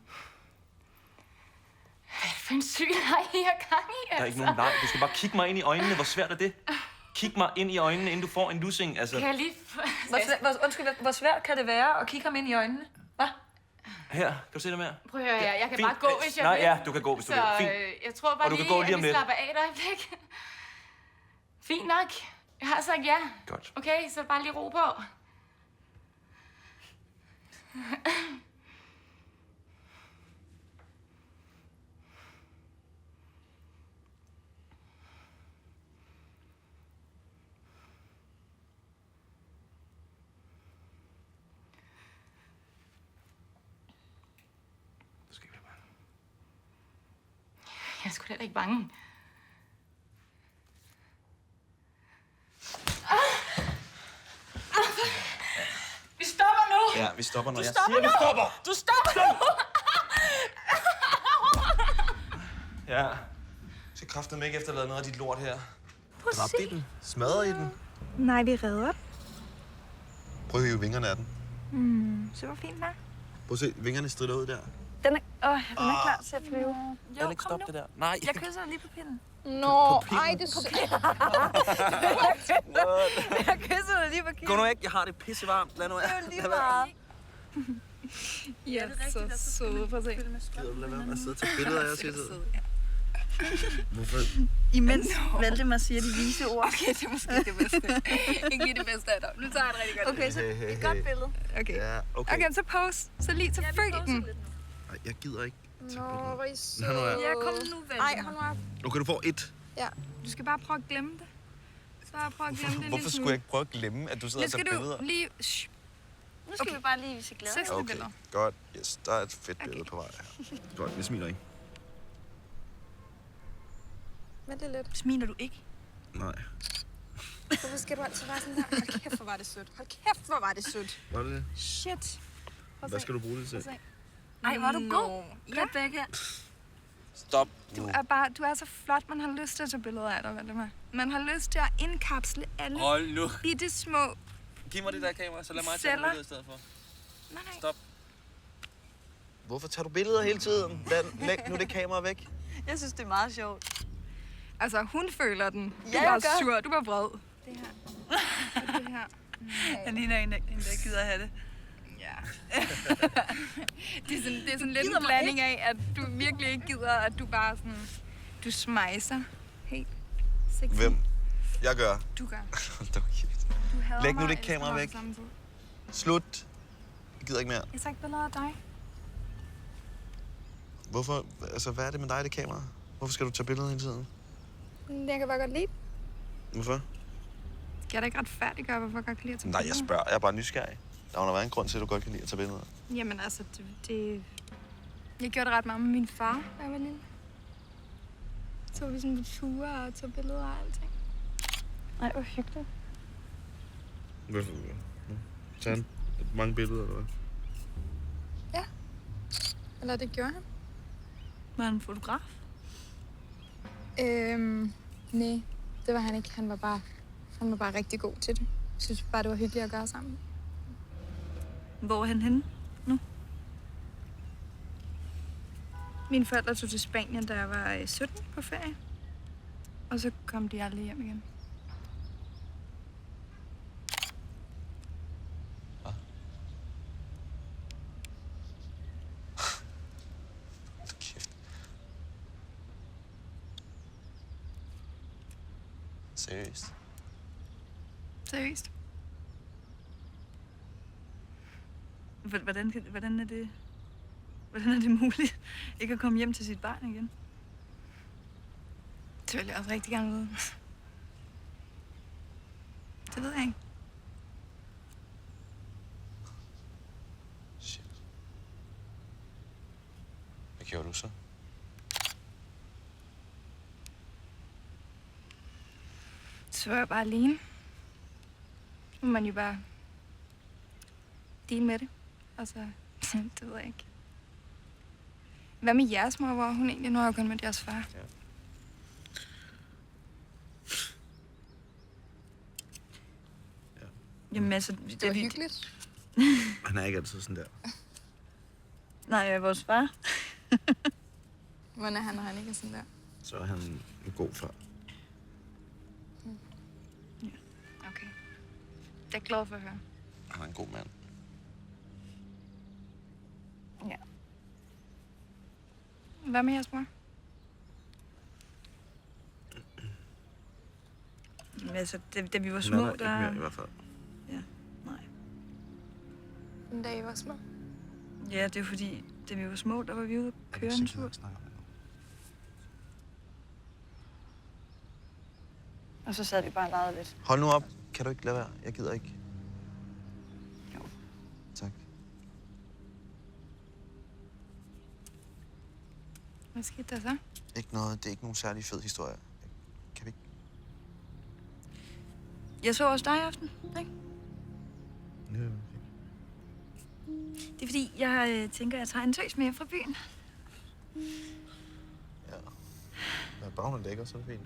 Hvad for en syg leg, I har gang i, altså? Der er ikke nogen leg. Du skal bare kigge mig ind i øjnene. Hvor svært er det? Kig mig ind i øjnene, inden du får en lussing. Altså, Kan jeg lige... Hvor svært kan det være at kigge ham ind i øjnene? Hvad? her, kan du se det mere? Prøv at høre her, jeg kan Fint. bare gå, hvis jeg Nej, vil. ja, du kan gå, hvis du vil. Fint. Jeg tror bare Og du kan lige, gå lige at om vi lidt. slapper af et øjeblik. Fint nok. Jeg har sagt ja. Godt. Okay, så bare lige ro på. Du skal ikke være bange. Jeg er sgu heller ikke bange. Vi stopper nu! Ja, vi stopper, når Du jeg stopper siger, vi nu! stopper! Du stopper nu! Ja. Jeg skal kraftedeme ikke efterlade noget af dit lort her. Dræbte I den? Smadrede I den? Nej, vi redder den. Prøv at hive vingerne af den. Så var fint, hva'? Prøv at se, vingerne strider ud der. Den er klar til at flyve. Jo, ikke stoppe det der. Nej. Jeg kysser dig lige på pinden. Nå, ej, det er så... Jeg kysser dig lige på pinden. Gå nu væk, jeg har det pissevarmt. Lad nu af. Det er jo lige meget. I er så søde. Prøv at se. Gider du lade være med at sidde og tage billeder af os hele tiden? Hvorfor? Imens Valdemar siger de vise ord. Okay, det er måske det bedste. Ikke lige det bedste af dig. Nu tager jeg et rigtig godt Okay, så et godt billede. Okay. Ja, okay. Okay, så pause. Så lige til følg den. Nej, jeg gider ikke tage Nå, billeder. hvor er I søde. Nå, nu er jeg. Ja, kom nu, Valdemar. Ej, hold nu op. Okay, du får et. Ja, du skal bare prøve at glemme det. Så bare prøve at glemme det en Hvorfor lille skulle jeg ikke prøve at glemme, at du sidder Nu og skal tager du billeder? lige... Nu skal vi bare lige vise glæde. 6. Okay, billeder. godt. Yes, der er et fedt billede på vej her. Godt, jeg smiler ikke. Vent lidt. Smiler du ikke? Nej. Hvorfor skal du altid være sådan her? Hold kæft, hvor var det sødt. Hold kæft, hvor var det sødt. Var det det? Shit. Hvad skal du bruge det til? Ej, hvor er du god. Rebecca. Stop nu. Du er så flot, man har lyst til at tage billeder af dig, Valdemar. Man har lyst til at indkapsle alle Hold nu. bitte små... Giv mig det der kamera, så lad mig tage Celler. billeder i stedet for. Nej. Stop. Hvorfor tager du billeder hele tiden? Læg nu det kamera væk. Jeg synes, det er meget sjovt. Altså, hun føler den. Du Ja, jeg var gør. sur, du var vred. Det her. Jeg ligner en, der gider at have det. Ja. det er sådan lidt en blanding af, at du virkelig ikke gider, at du bare sådan... Du smejser helt sexy. Hvem? Jeg gør. Du gør. Hold da kæft. Du hader Læg nu mig, det elsker kamera mig væk. på samme tid. Slut. Jeg gider ikke mere. Jeg tager ikke billeder af dig. Hvorfor? Altså, hvad er det med dig, det kamera? Hvorfor skal du tage billeder hele tiden? Jeg kan bare godt lide. Hvorfor? Skal jeg da ikke retfærdiggøre, hvorfor jeg godt kan lide at tage Nej, billeder? jeg spørger. Jeg er bare nysgerrig. Der må da være en grund til, at du godt kan lide at tage billeder. Jamen altså, det... Jeg gjorde det ret meget med min far, da jeg var lille. Så var vi sådan på ture og tog billeder og alting. Nej, hvor hyggeligt. Tager han mange billeder, eller hvad? Ja. Eller det gjorde han. Var han en fotograf? Nej, det var han ikke. Han var bare rigtig god til det. Jeg synes bare, det var hyggeligt at gøre sammen. Hvor er han henne nu? Mine forældre tog til Spanien, da jeg var 17 på ferie. Og så kom de aldrig hjem igen. Seriøst? Seriøst. Hvordan er det muligt ikke at komme hjem til sit barn igen? Det vil jeg også rigtig gerne vide. Det ved jeg ikke. Shit. Hvad gjorde du så? Så var jeg bare alene. Nu må man jo bare dele med det. Og så, det ved jeg ikke. Hvad med jeres mor? Hvor er hun egentlig? Nu har jeg kun med jeres far. Ja. Jamen altså, Det var hyggeligt. Han er ikke altid sådan der. Nej, vores far. Hvordan er han, når han ikke er sådan der? Så er han en god far. Okay. Det er jeg glad for at høre. Han er en god mand. Ja. Hvad med jeres mor? Jamen altså, da vi var Hun små, er der ikke mere i hvert fald. Ja, nej. Den dag I var små. Ja, det er fordi, da vi var små, der var vi ude at køre en tur. Og så sad vi bare og legede lidt. Hold nu op. Kan du ikke lade være? Jeg gider ikke. Jo. Tak. Hvad skete der så? Ikke noget. Det er ikke nogen særlig fed historie. Kan vi ikke? Jeg så også dig i aften, ikke? Ja, okay. Det er fordi, jeg tænker, at jeg tager en tøs med fra byen. Ja. Når bare hun er lækker, så er det fint.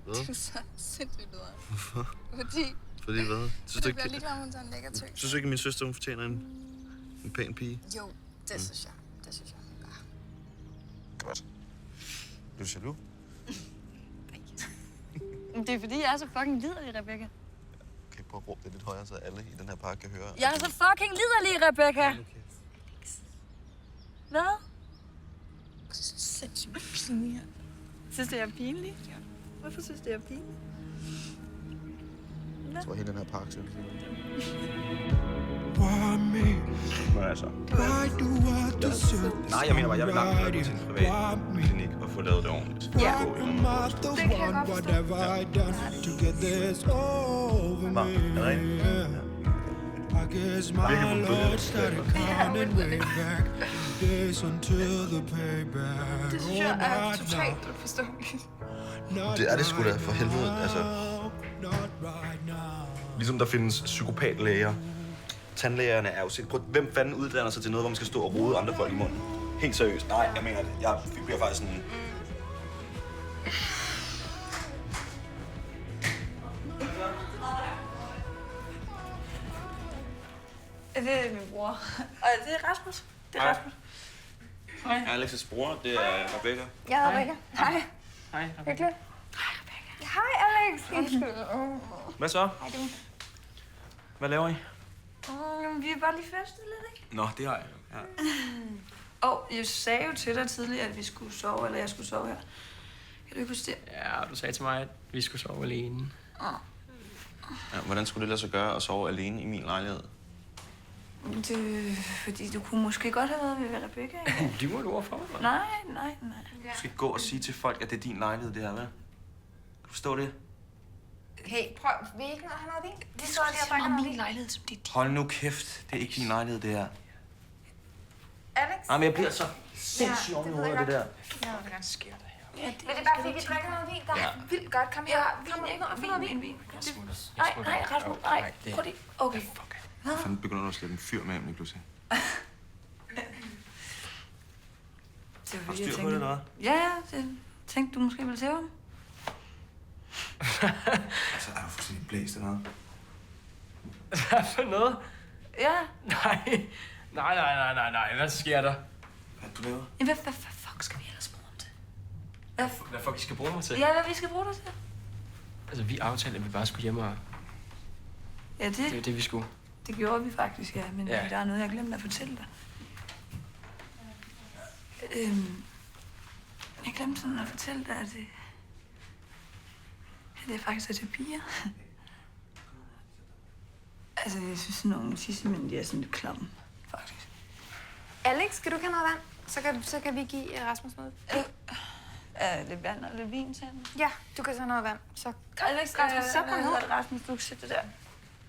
Du så sindssygt ud af. Hvorfor? Fordi hvad? du bliver ligeglad, om hun tager en lækker tøs. Synes du ikke, at min søster hun fortjener en pæn pige? Jo, det synes jeg. Det synes jeg. Ja. Godt. Du er jaloux? Det er fordi, jeg er så fucking liderlig, Rebecca. Kan I prøve at råbe det lidt højere, så alle i den her park kan høre? Jeg er så fucking liderlig, Rebecca! Okay. Hvad? Sindssygt pinligt. Synes du, jeg er pinlig? Ja. Hvorfor synes du, jeg er pinlig? Jeg tror, hele den her park synes det. Men altså... Nej, jeg mener bare, jeg vil langt hellere gå til en privat klinik og få lavet det ordentligt. Ja. Det kan jeg godt forstå. Hvad? Er det rigtigt? Virkelig på Det synes jeg er totalt forståeligt. Det er det sgu da for helvede, altså. Ligesom der findes psykopatlæger. Tandlægerne er jo sikkert... Hvem fanden uddanner sig til noget, hvor man skal stå og rode andre folk i munden? Helt seriøst. Nej, jeg mener det. Jeg bliver faktisk sådan... Det er min bror. Og det er Rasmus. Det er Rasmus. Hej. Alex' bror, det er Rebecca. Jeg hedder Rebecca. Hej. Hej, Hyggeligt. Hej, Rebecca. Hej, Alex. Undskyld. Hvad så? Hej, du. Hvad laver I? Vi er bare lige festet lidt, ikke? Nå, det har jeg. Ja. Jeg sagde jo til dig tidligere, at vi skulle sove, eller jeg skulle sove her. Kan du ikke huske det? Ja, du sagde til mig, at vi skulle sove alene. Ja, hvordan skulle det lade sig gøre at sove alene i min lejlighed? Det fordi du kunne måske godt have været ved Rebecca, ikke? Det må du overfor mig. Nej. Du skal ikke gå og sige til folk, at det er din lejlighed, det her, hvad? Kan du forstå det? Hey, prøv. Vil I ikke noget? Han har vin. Det står lige og drikker om noget min vin. lejlighed, som det er din. Hold nu kæft. Det er ikke din lejlighed, det her. Alex? Nej, men jeg bliver så sindssygt oven i hovedet af det der. Hvad sker der her? Ja, det er bare fordi, vi drikker noget vin. Der er vildt godt. Kom her. Få noget vin. Nej, Rasmus. Nej, prøv det. Okay. Fanden begynder du at slæbe en fyr med hjem lige pludselig? Har du styr på det, eller hvad? Ja, det tænkte du måske ville se ham. Altså, er du fuldstændig blæst eller noget? Hvad for noget? Ja. Nej. Hvad sker der? Hvad du laver? Hvad fuck skal vi ellers bruge ham til? Hvad fuck I skal bruge mig til? Ja, hvad vi skal bruge dig til? Altså, vi aftalte, at vi bare skulle hjem og... Ja, Det er det, vi skulle. det gjorde vi faktisk, ja. Men der er noget, jeg glemte at fortælle dig. Jeg glemte sådan at fortælle dig, at det faktisk er til piger. Altså, jeg synes, sådan nogle tissemænd, de er sådan lidt klamme, faktisk. Alex, skal du ikke have noget vand? Så kan vi give Rasmus noget. Lidt vand og lidt vin til ham. Ja, du kan tage noget vand. Så Alex, Rasmus, sæt dig ned. Rasmus, du sætter der.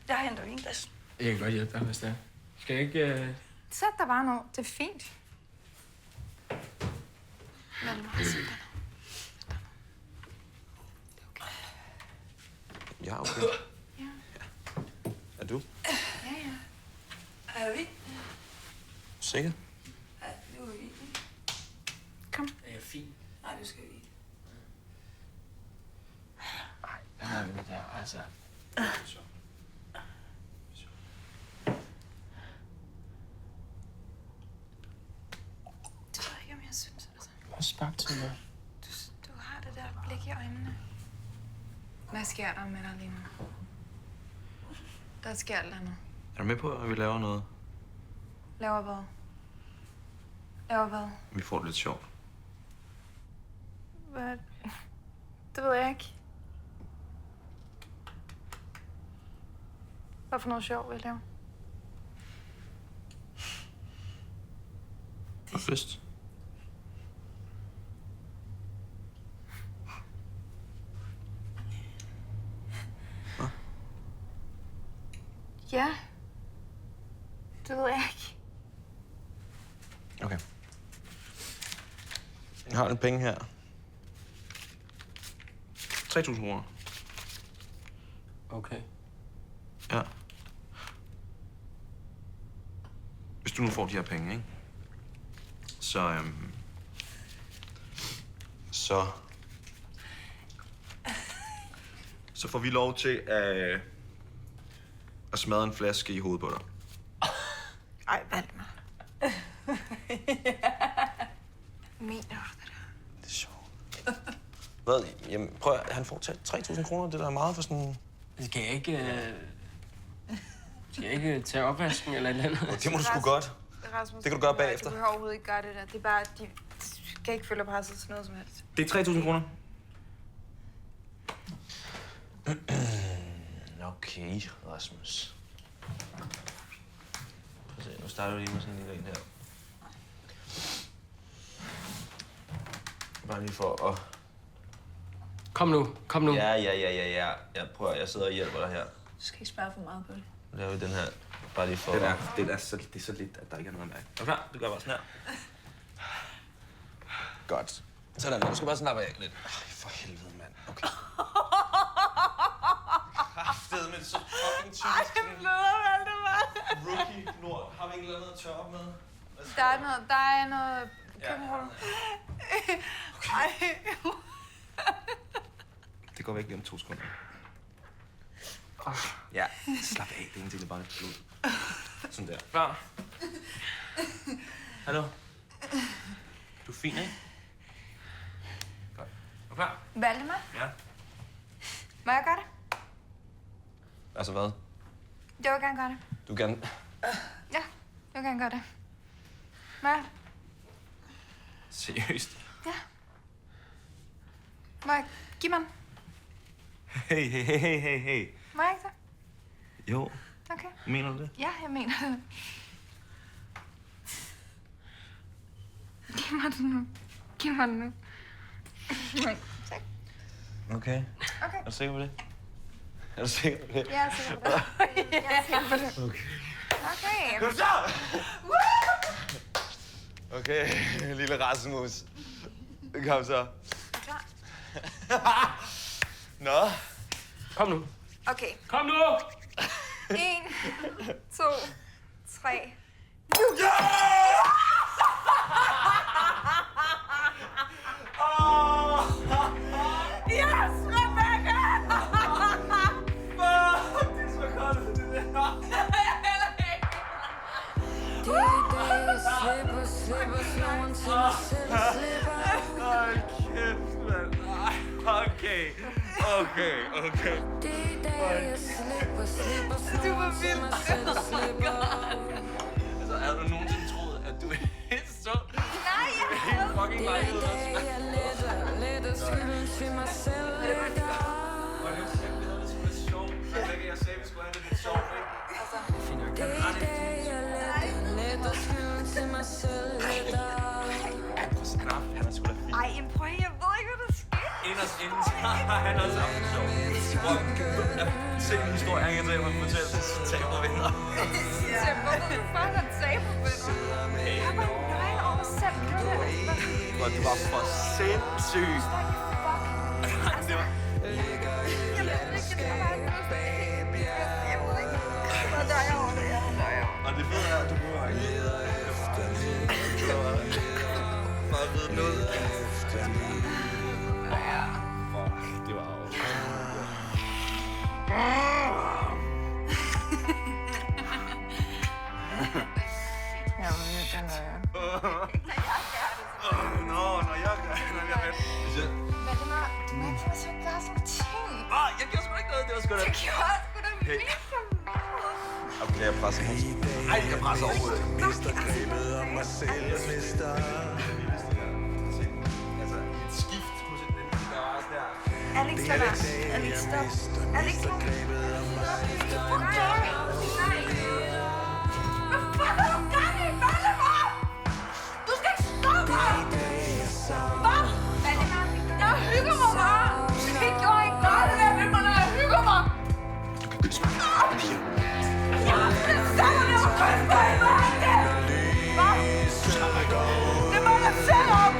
Jeg henter vinglas. Jeg kan godt hjælpe dig, hvis det er. Skal jeg ikke... Sæt dig bare ned. Det er fint. Lad mig bare sige det. Ja, okay. Ja. Er du? Ja. Er vi? Sikker? Ja, det var vi. Kom. Er jeg fin? Nej, det skal vi. Hvad har vi der, altså? Det ved jeg ikke, om jeg synes, altså. Hvad spark til mig? Du har det der blik i øjnene. Hvad sker der med dig lige nu? Der sker et eller andet. Er du med på, at vi laver noget? Laver hvad? Laver hvad? Vi får det lidt sjovt. Hvad? Det ved jeg ikke. Hvad for noget sjov vil jeg lave? Og fest. Ja. Det ved jeg ikke. Okay. Jeg har lidt penge her. 3.000 kroner. Okay. Ja. Hvis du nu får de her penge, ikke? Så får vi lov til at smadre en flaske i hovedet på dig. Ej, Valdemar. Mener du det der? Det er sjovt. Hvad? Jamen, prøv at, han får 3.000 kroner. Det der er meget for sådan... Skal jeg ikke tage opvasken eller et eller andet? Det må du sgu godt. Rasmus, Det kan du gøre bagefter. Du behøver overhovedet ikke gøre det der. Det er bare, de skal ikke følge presset til noget som helst. Det er 3.000 kroner. Okay, Rasmus. Prøv at se, nu starter vi lige med sådan en lille en her. Bare lige for at... Kom nu. Ja. Jeg prøver, jeg sidder og hjælper dig her. Du skal ikke spare for meget på det. Nu laver vi den her, bare lige for... Det er så lidt, at der ikke er noget mærke. Er du klar? Du gør bare sådan her. Godt. Sådan, du skal bare snappe af lidt. Ej, for helvede, mand. Okay. Kraftede, men så fucking typisk. Ej, jeg bløder, Valdemar. Rookie lort. Har vi ikke noget at tørre op med? Der er noget køkkenrulle. Okay. Det går væk lige om 2 sekunder. Ja, slap af. Det er egentlig bare lidt blod. Sådan der. Klar? Hallo? Du er fin, ikke? Godt. Er du klar? Valdemar, Ja. må jeg gøre det? Altså hvad? Jeg vil gerne gøre det. Du gerne... Ja, jeg vil gerne gøre det. Må jeg? Seriøst? Ja. Må jeg give mig den? Hey. Må jeg ikke det? Jo. Okay. Mener du det? Ja, jeg mener det. Giv mig den nu. Giv mig den nu. Tak. Okay. Okay. Er du sikker på det? Er du sikker på det? Jeg er sikker på det. Jeg er sikker på det. Okay. Okay. Kom så! Okay, lille Rasmus. Kom så. Nå. Kom nu. Okay. Kom nu! 1, 2, 3. Yes, Rebecca! Fuck, det er så godt, det der. Hold kæft, mand. Okay. Du var vild. Altså, havde du nogensinde troet, at du er så... Nej, jeg helt fucking lejlighed også? Jeg sagde, vi skulle have det lidt sjovt, ikke? Han er sgu da fint. Ej, prøv at, jeg ved ikke, hvad der sker. Inderst inden, så har han også haft det sjovt. Se en historie, han kan tage mig fortælle til tabervenner. Hvor ved du for, han tabervenner? Jeg har bare nøgen over selv. Og det var for sindssygt. Det var... Og det fede er, at du behøver ikke. Bare vide noget. Det var også. Når jeg gør det. Men det var... Du må ikke så gøre sådan en ting. Jeg gjorde sgu da ikke noget. Det var sgu da... Det gjorde sgu da mega meget. Okay, jeg presser hans. Ej, jeg presser overhovedet ikke. Altså, et skift hos et menneske, der var sådan der. Alex, lad være. Alex, stop. Alex, stop. Nej. Hvad fuck har du gang i, Valdemar? Du skal ikke stoppe mig! Hvad? Valdemar, jeg hygger mig bare. Det gjorde ikke godt, det der med mig, når jeg hygger mig. Jeg har det sammen, jeg var købt på i verden. Hvad? Det må jeg selv om.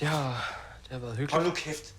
Det har været hyggeligt. Hold nu kæft.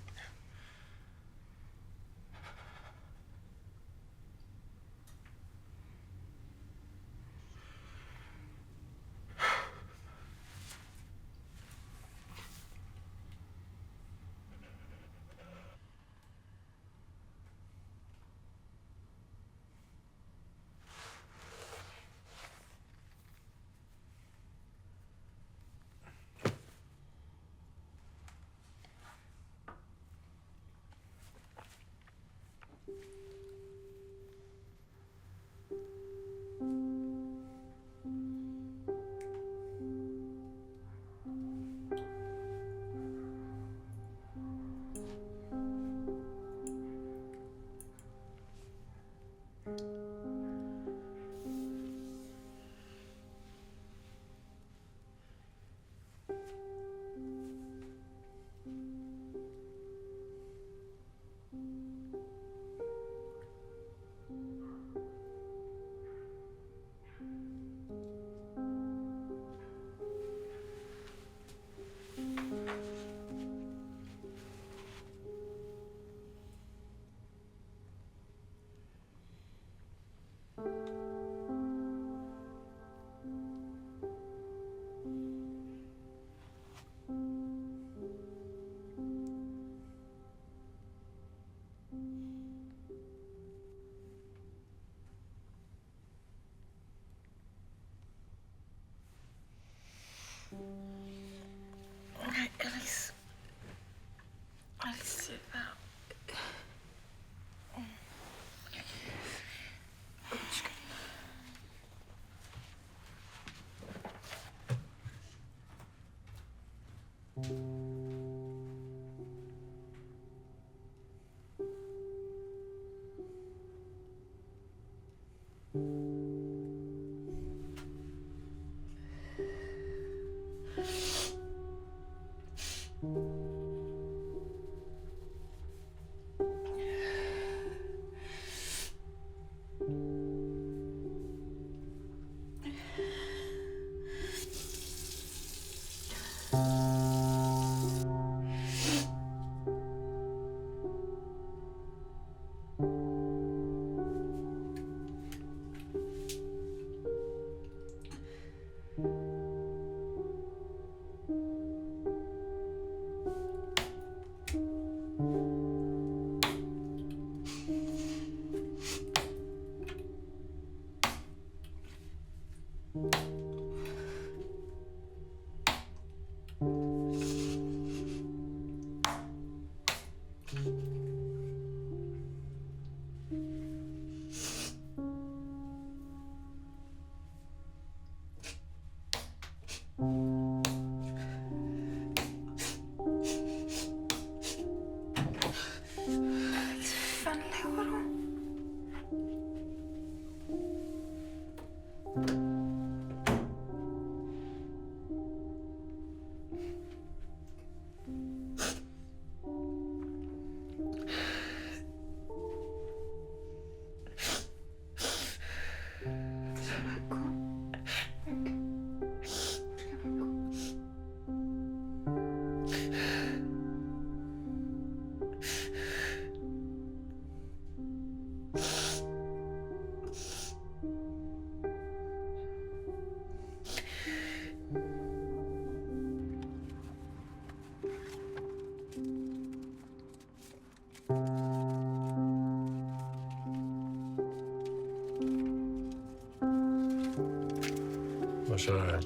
Og så er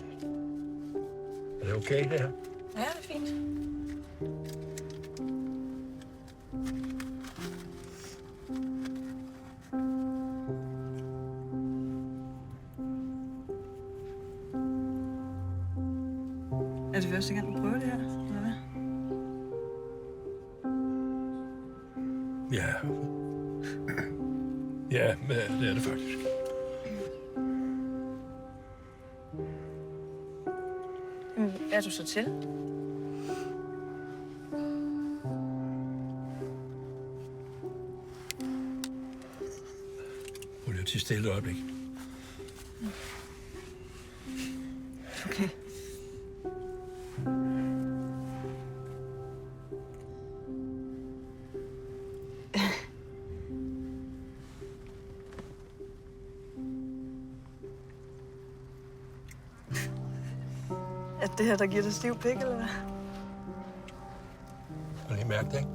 det okay, det her? Ja, det er fint. Er det første gang, du prøver det her, eller hvad? Ja. Ja, det er det faktisk. Er du så til? Prøv lige at tie stille et øjeblik. Okay. Er det her, der giver dig stiv pik, eller hvad? Har du lige mærket det, ikke?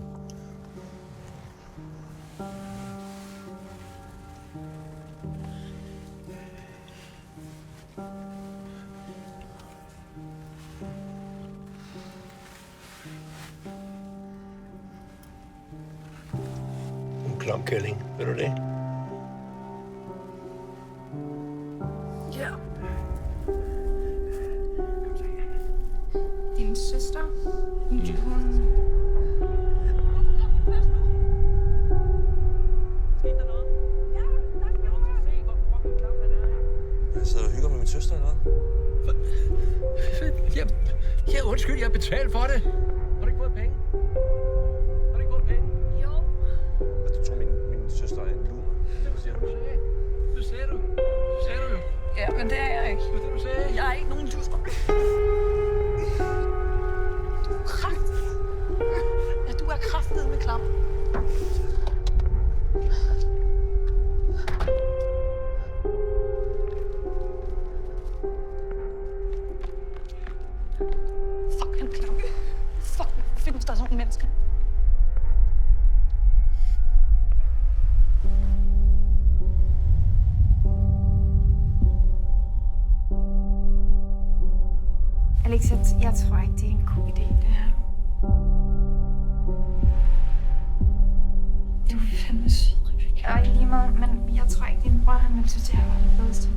En klamkælling, ved du det? Ja. Din søster, hun... Jeg sidder og hygger med min søster, eller hvad? Ja, undskyld, jeg betalte for det. Har du ikke fået penge? Har du ikke fået penge? Jo. Jeg tror, min søster er en luder. Det sagde du. Det sagde du. Det sagde du jo. Ja, men det er jeg ikke. Det var det, du sagde. Jeg er ikke nogen luder. Ja, du er kraftet med klam. Fuck, han er klam. Fuck, findes der sådan nogle mennesker? Alex, jeg tror ikke, det er en god idé, det her. Du er fandme sød, Rebecca. Og lige meget, men jeg tror ikke, din bror, han ville synes, det her var det fedeste.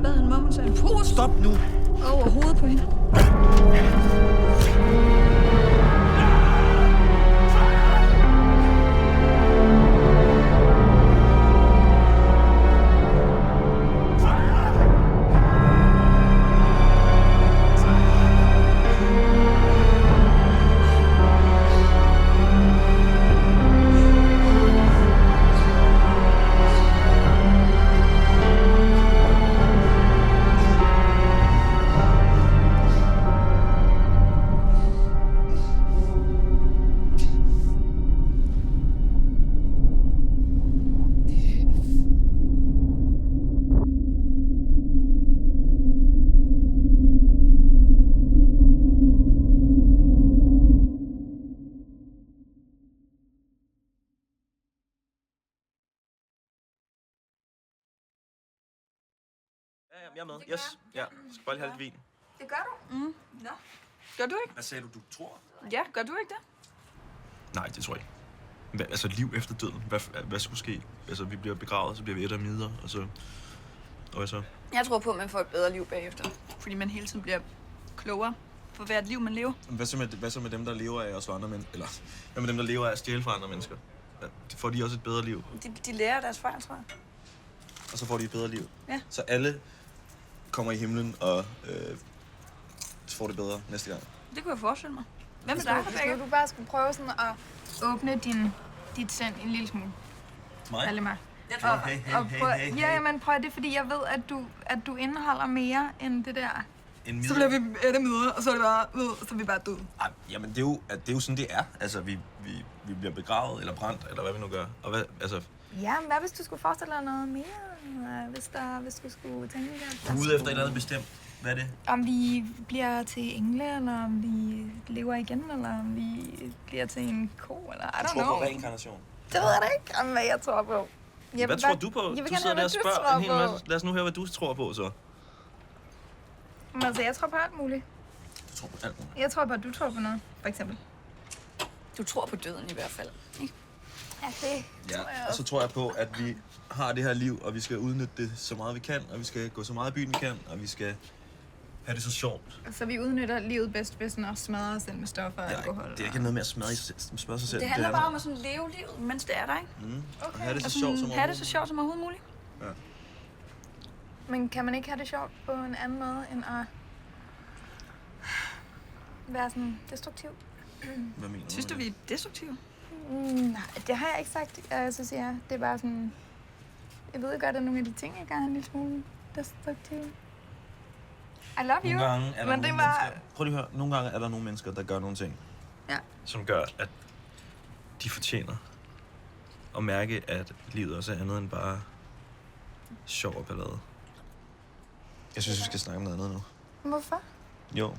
bad han om at tage en pose. Stop nu! Over hovedet på hende. Ja, jeg er med. Yes. Ja, jeg skal bare lige have lidt vin. Det gør du? Nå. Gør du ikke? Hvad sagde du tror? Ja, gør du ikke det? Nej, det tror jeg ikke. Altså, liv efter døden. Hvad skulle ske? Altså, vi bliver begravet, så bliver vi et af midler, og så... Og hvad så? Jeg tror på, at man får et bedre liv bagefter. Fordi man hele tiden bliver klogere for hvert liv, man lever. Hvad så med dem, der lever af at slå andre mennesker? Eller hvad med dem, der lever af at stjæle fra andre mennesker? Får de også et bedre liv? De lærer deres fejl, tror jeg. Og så får de et bedre liv? Ja. Så alle kommer i himlen og får det bedre næste gang? Det kunne jeg forestille mig. Hvad med dig, Rebecca? Du bare skal prøve sådan at åbne dit sind en lille smule. Mig? Valdemar. Hey. Ja, men prøv det, fordi jeg ved, at du indeholder mere end det der. Så bliver vi ættemidler, og så er det bare, så er vi bare døde. Ej, jamen, det er jo sådan, det er. Altså, vi bliver begravet eller brændt, eller hvad vi nu gør. Og hvad, altså... Ja, men hvad hvis du skulle forestille dig noget mere? Hvis du skulle tænke dig... Ude efter et eller andet bestemt. Hvad er det? Om vi bliver til engle, eller om vi lever igen, eller om vi bliver til en ko, eller I don't know. Du tror på reinkarnation? Det ved jeg da ikke, om hvad jeg tror på. Hvad tror du på? Du sidder der og spørger en hel masse. Lad os nu høre, hvad du tror på, så. Men altså, jeg tror på alt muligt. Du tror på alt muligt? Jeg tror på, at du tror på noget, for eksempel. Du tror på døden i hvert fald, ikke? Ja, det tror jeg Og også. så tror jeg på, at vi har det her liv, og vi skal udnytte det så meget vi kan, og vi skal gå så meget i byen vi kan, og vi skal have det så sjovt. Så vi udnytter livet bedst ved sådan at smadre os ind med stoffer og alkohol. Det er ikke noget med at smadre sig selv. Det handler bare om at sådan leve livet, mens det er der, ikke? Og have det så Og sjovt som sådan, have det så sjovt som overhovedet muligt. Ja. Men kan man ikke have det sjovt på en anden måde, end at være sådan destruktiv? Hvad mener du? Synes du, vi er destruktive? Nej, det har jeg ikke sagt. Så siger jeg, det er bare sådan... Jeg ved godt, at nogle af de ting, jeg gør, er en lille smule destruktive. I love you. Nogle gange er der men det nogle var... mennesker... Prøv lige at høre. Nogle gange er der nogle mennesker, der gør nogle ting, ja, som gør, at de fortjener at mærke, at livet også er andet end bare sjov og ballade. Jeg synes, vi skal snakke om noget andet nu. Hvorfor? Jo.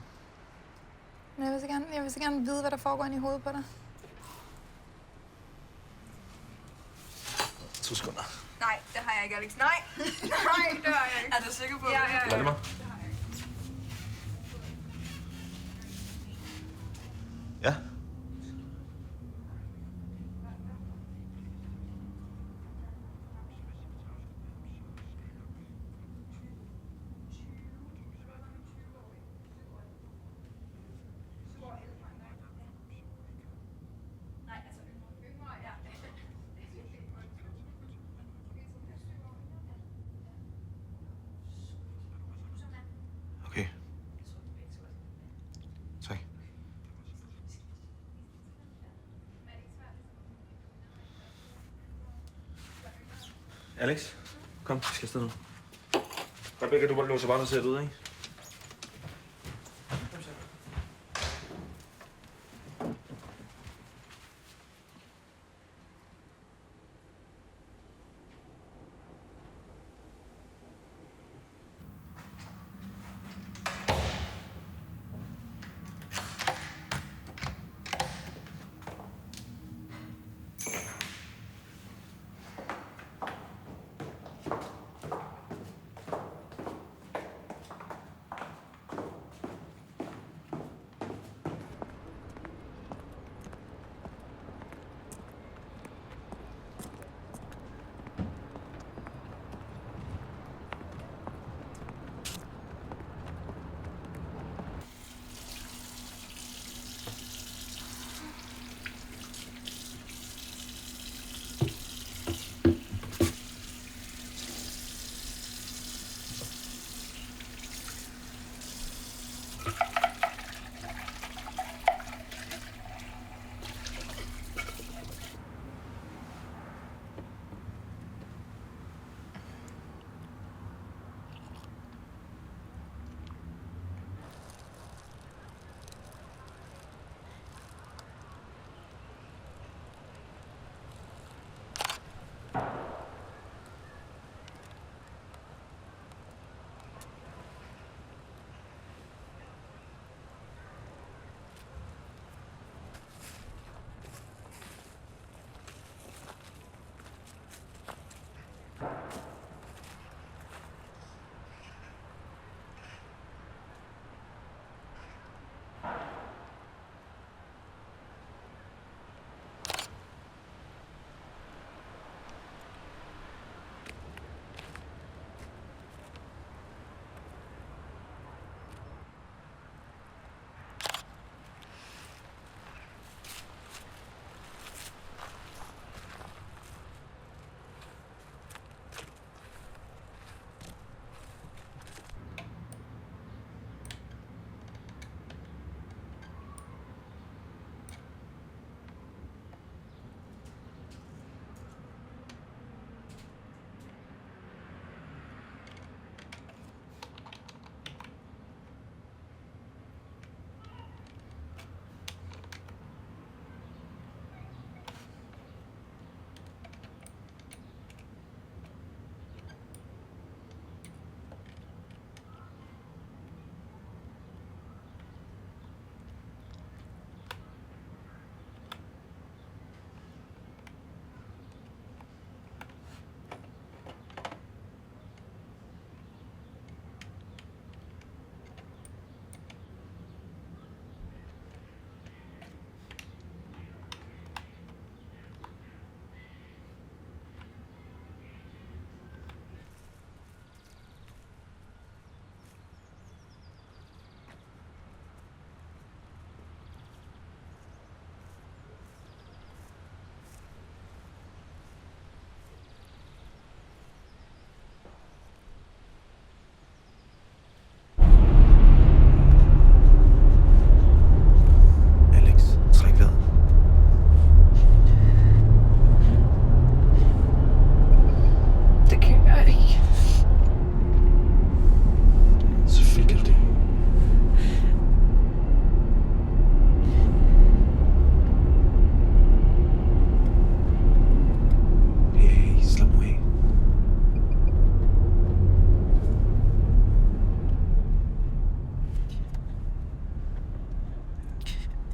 Men jeg vil så gerne vide, hvad der foregår inde i hovedet på dig. 2 sekunder. Nej, det har jeg ikke, Alex. Nej, nej, det har jeg ikke. Er du sikker på det? Ja. Lad mig. Ja. Okay. Tak. Alex, kom, vi skal afsted nu. Rebecca, du bare låser bare, der ser ud, ikke?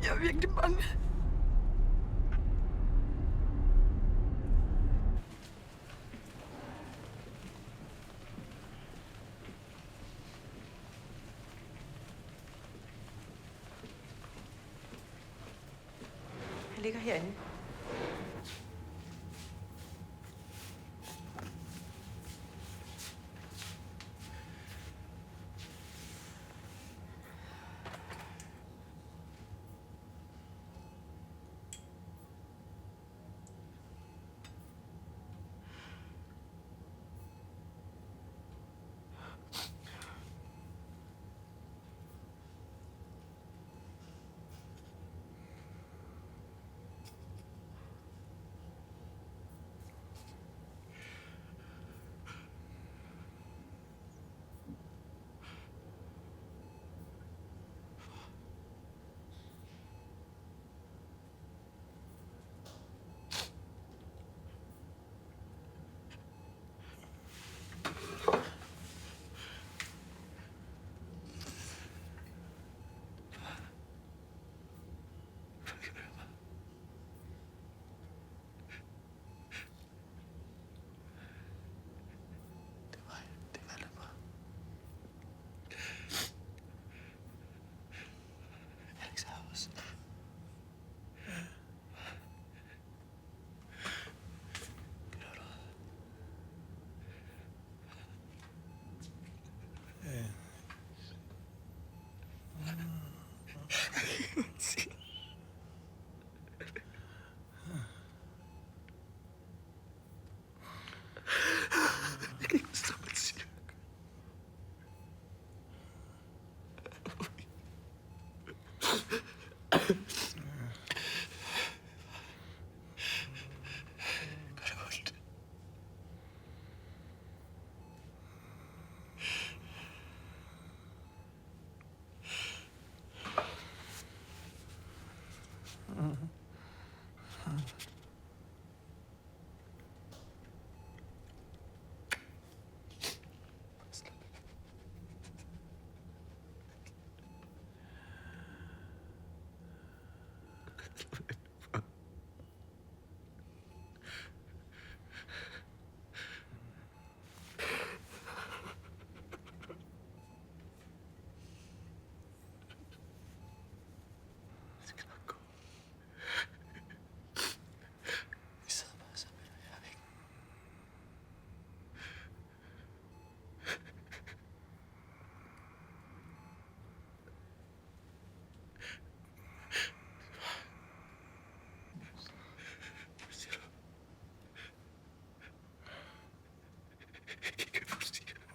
Jeg er virkelig bange. Han ligger herinde.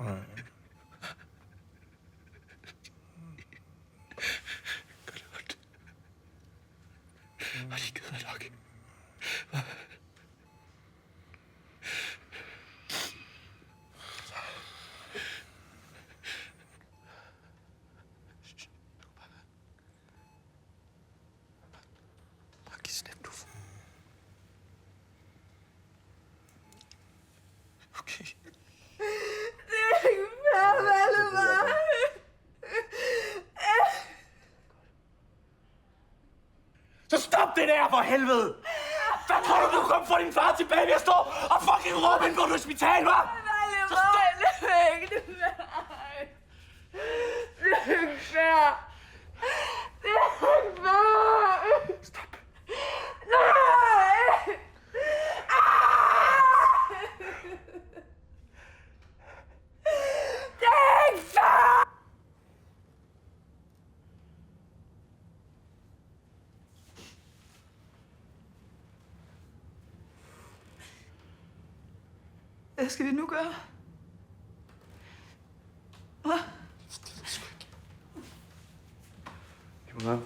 Nej. Gør det ondt? Har de givet dig nok? Bare giv slip, du. Okay. Det er ikke fair, Valdemar. Så stop det der, for helvede! Hvad tror du, du kom for din far tilbage ved at stå og fucking råbe ind på et hospital, hva'? Valdemar, det er ikke fair. Det er ikke fair. Det er ikke fair. Stop. Nej! Det er ikke fair! Hvad skal vi nu gøre? Hvad? Jonas.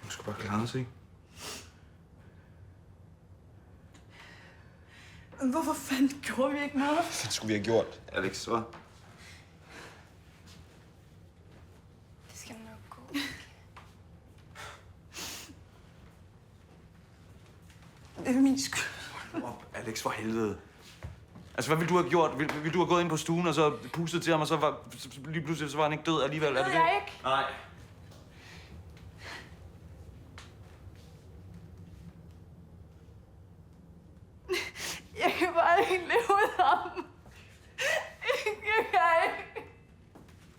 Du skal bare klare os, ikke? Hvorfor fanden gjorde vi ikke noget? Hvad skulle vi have gjort, Alex, hva'? Det skal nok gå. Det er min skyld. Alex, for helvede. Altså, hvad ville du have gjort? Ville du have gået ind på stuen og så pustet til ham, og så var lige pludselig så var han ikke død alligevel? Er det det? Jeg ikke. Nej. Jeg kan bare ikke leve uden ham. Jeg kan ikke.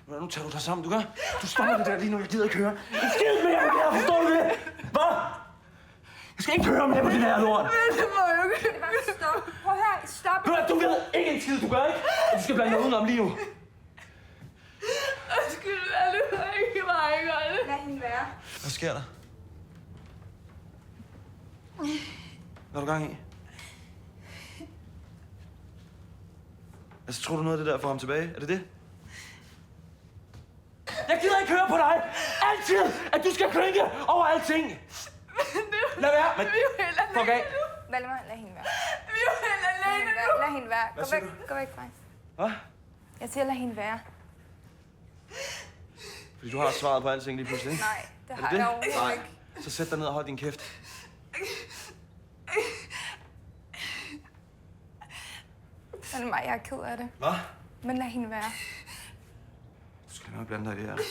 Nu tager du dig sammen, du gør. Du stopper det der lige nu, jeg gider ikke høre. Jeg skid mere på det her, forstår du det? Hvad? Jeg skal ikke høre mere på det her lort. Men det må jo ikke. Stop. Prøv her. Stop. Du ved ikke en skid, du gør, ikke? Og du skal blande dig udenom lige nu. Undskyld, Valdemar. Jeg kan bare ikke holde. Lad hende være. Hvad sker der? Hvad er du gang i? Altså, tror du noget af det der får ham tilbage? Er det det? Jeg gider ikke høre på dig. Altid, at du skal krænke over alting. Lad være. Men... Vi er jo helt alene. Fuck af. Valdemar, lad hende være. Vi er jo helt alene nu. Lad hende være. Hvad Gå siger væk. Gå væk fra hende. Hvad? Jeg siger, lad hende være. Fordi du har svaret på alting lige pludselig, ikke? Nej, det Er har det jeg det? overhovedet Nej. ikke. Så sæt dig ned og hold din kæft. Valdemar, jeg er ked af det. Hvad? Men lad hende være. Du skal nok blande dig i det her. Det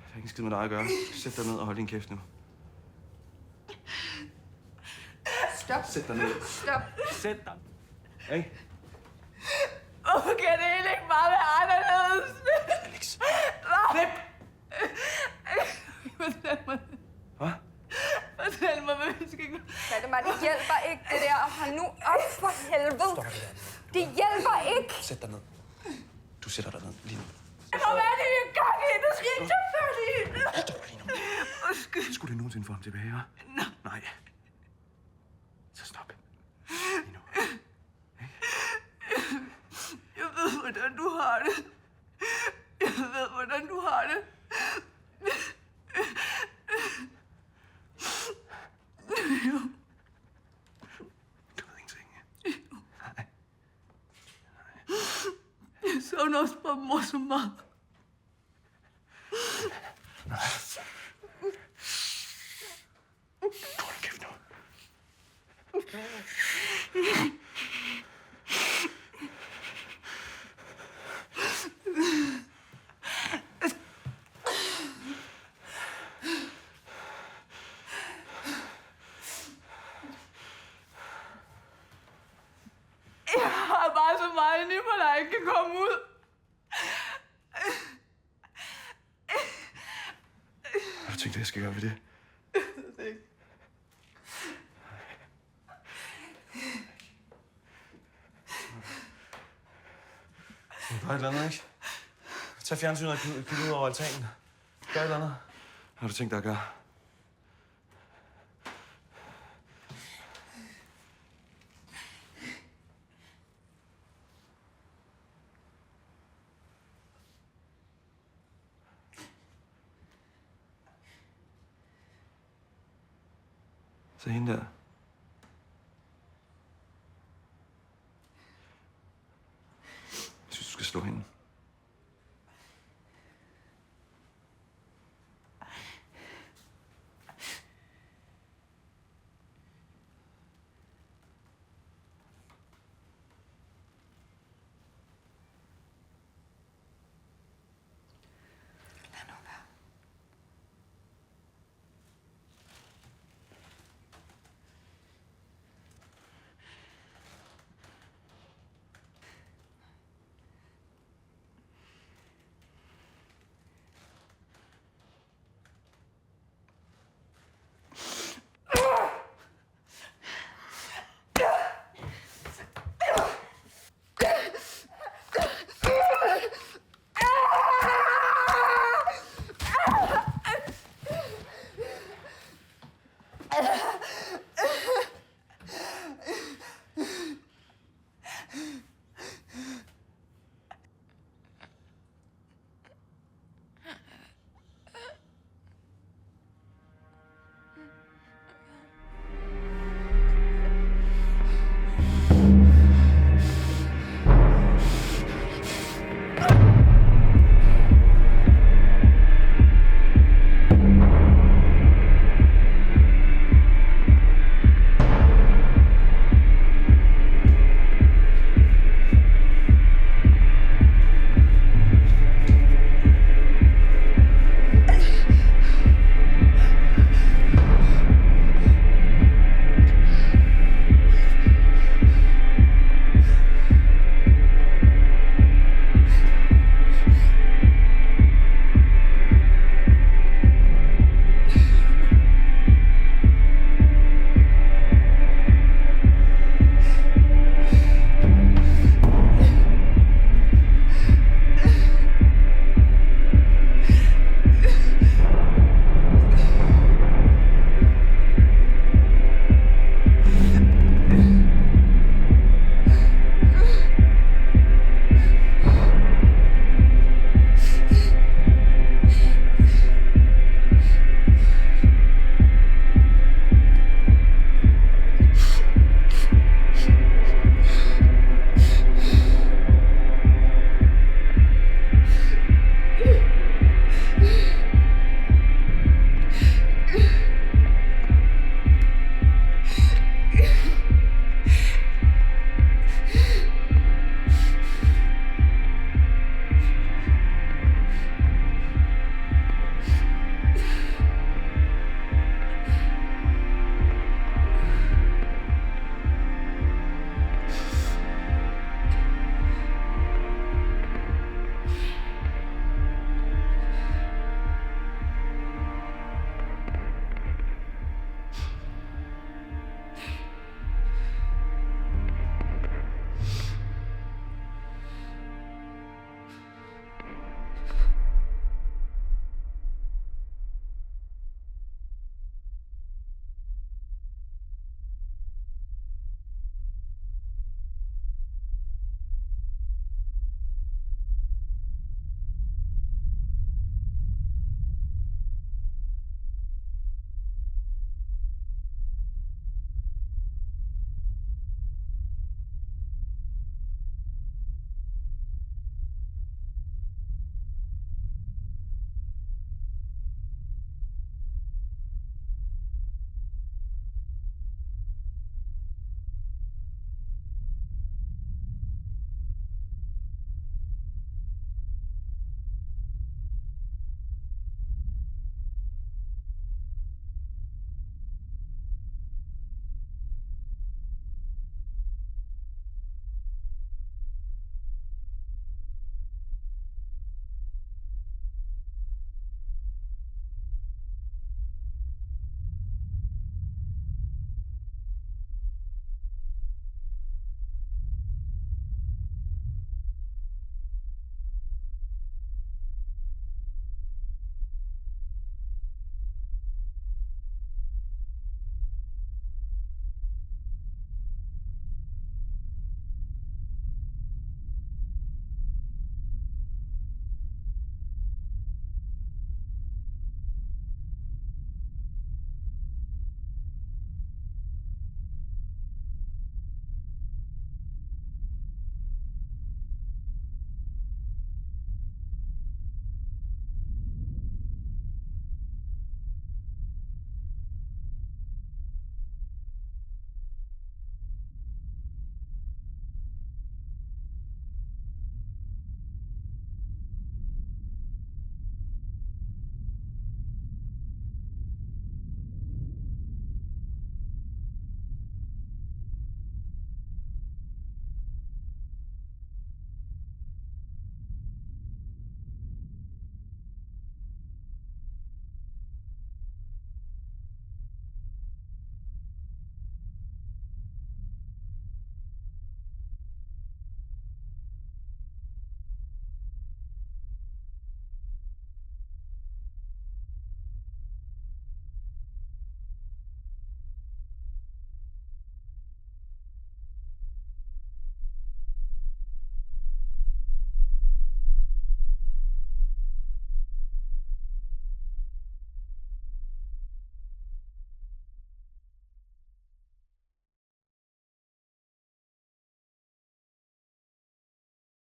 har ikke en skid med dig at gøre. Du skal sætte dig ned og holde din kæft nu. Stop. Sæt dig ned. Stop. Sæt dig. Hey. Hvorfor kan det hele ikke bare være anderledes? Alex. Hvad? Fortæl mig. Hvad? Fortæl mig, hvad vi skal gøre. Valdemar, det hjælper ikke, det der. Hold nu op for helvede. Stop det der. Det hjælper ikke. Sæt dig ned. Du sætter dig ned lige nu. Hvad er det, vi er gang i? Du skal ikke tage fat i det. Stop lige nu. Undskyld. Skulle det nogensinde få ham tilbage, hva'? Nej. Så stop. Lige nu. Jeg ved, hvordan du har det. Jeg ved, hvordan du har det. Du ved ingenting. Nej. Jeg savner også bare mor så meget. Du hold kæft nu. Jeg har bare så meget inde i mig, der ikke kan komme ud. Har du tænkt, hvad jeg skal gøre ved det? Gør et eller andet, ikke? Tag fjernsynet og kigge ud over altanen. Gør et eller andet. Hvad har du tænkt dig at gøre? Så hende der.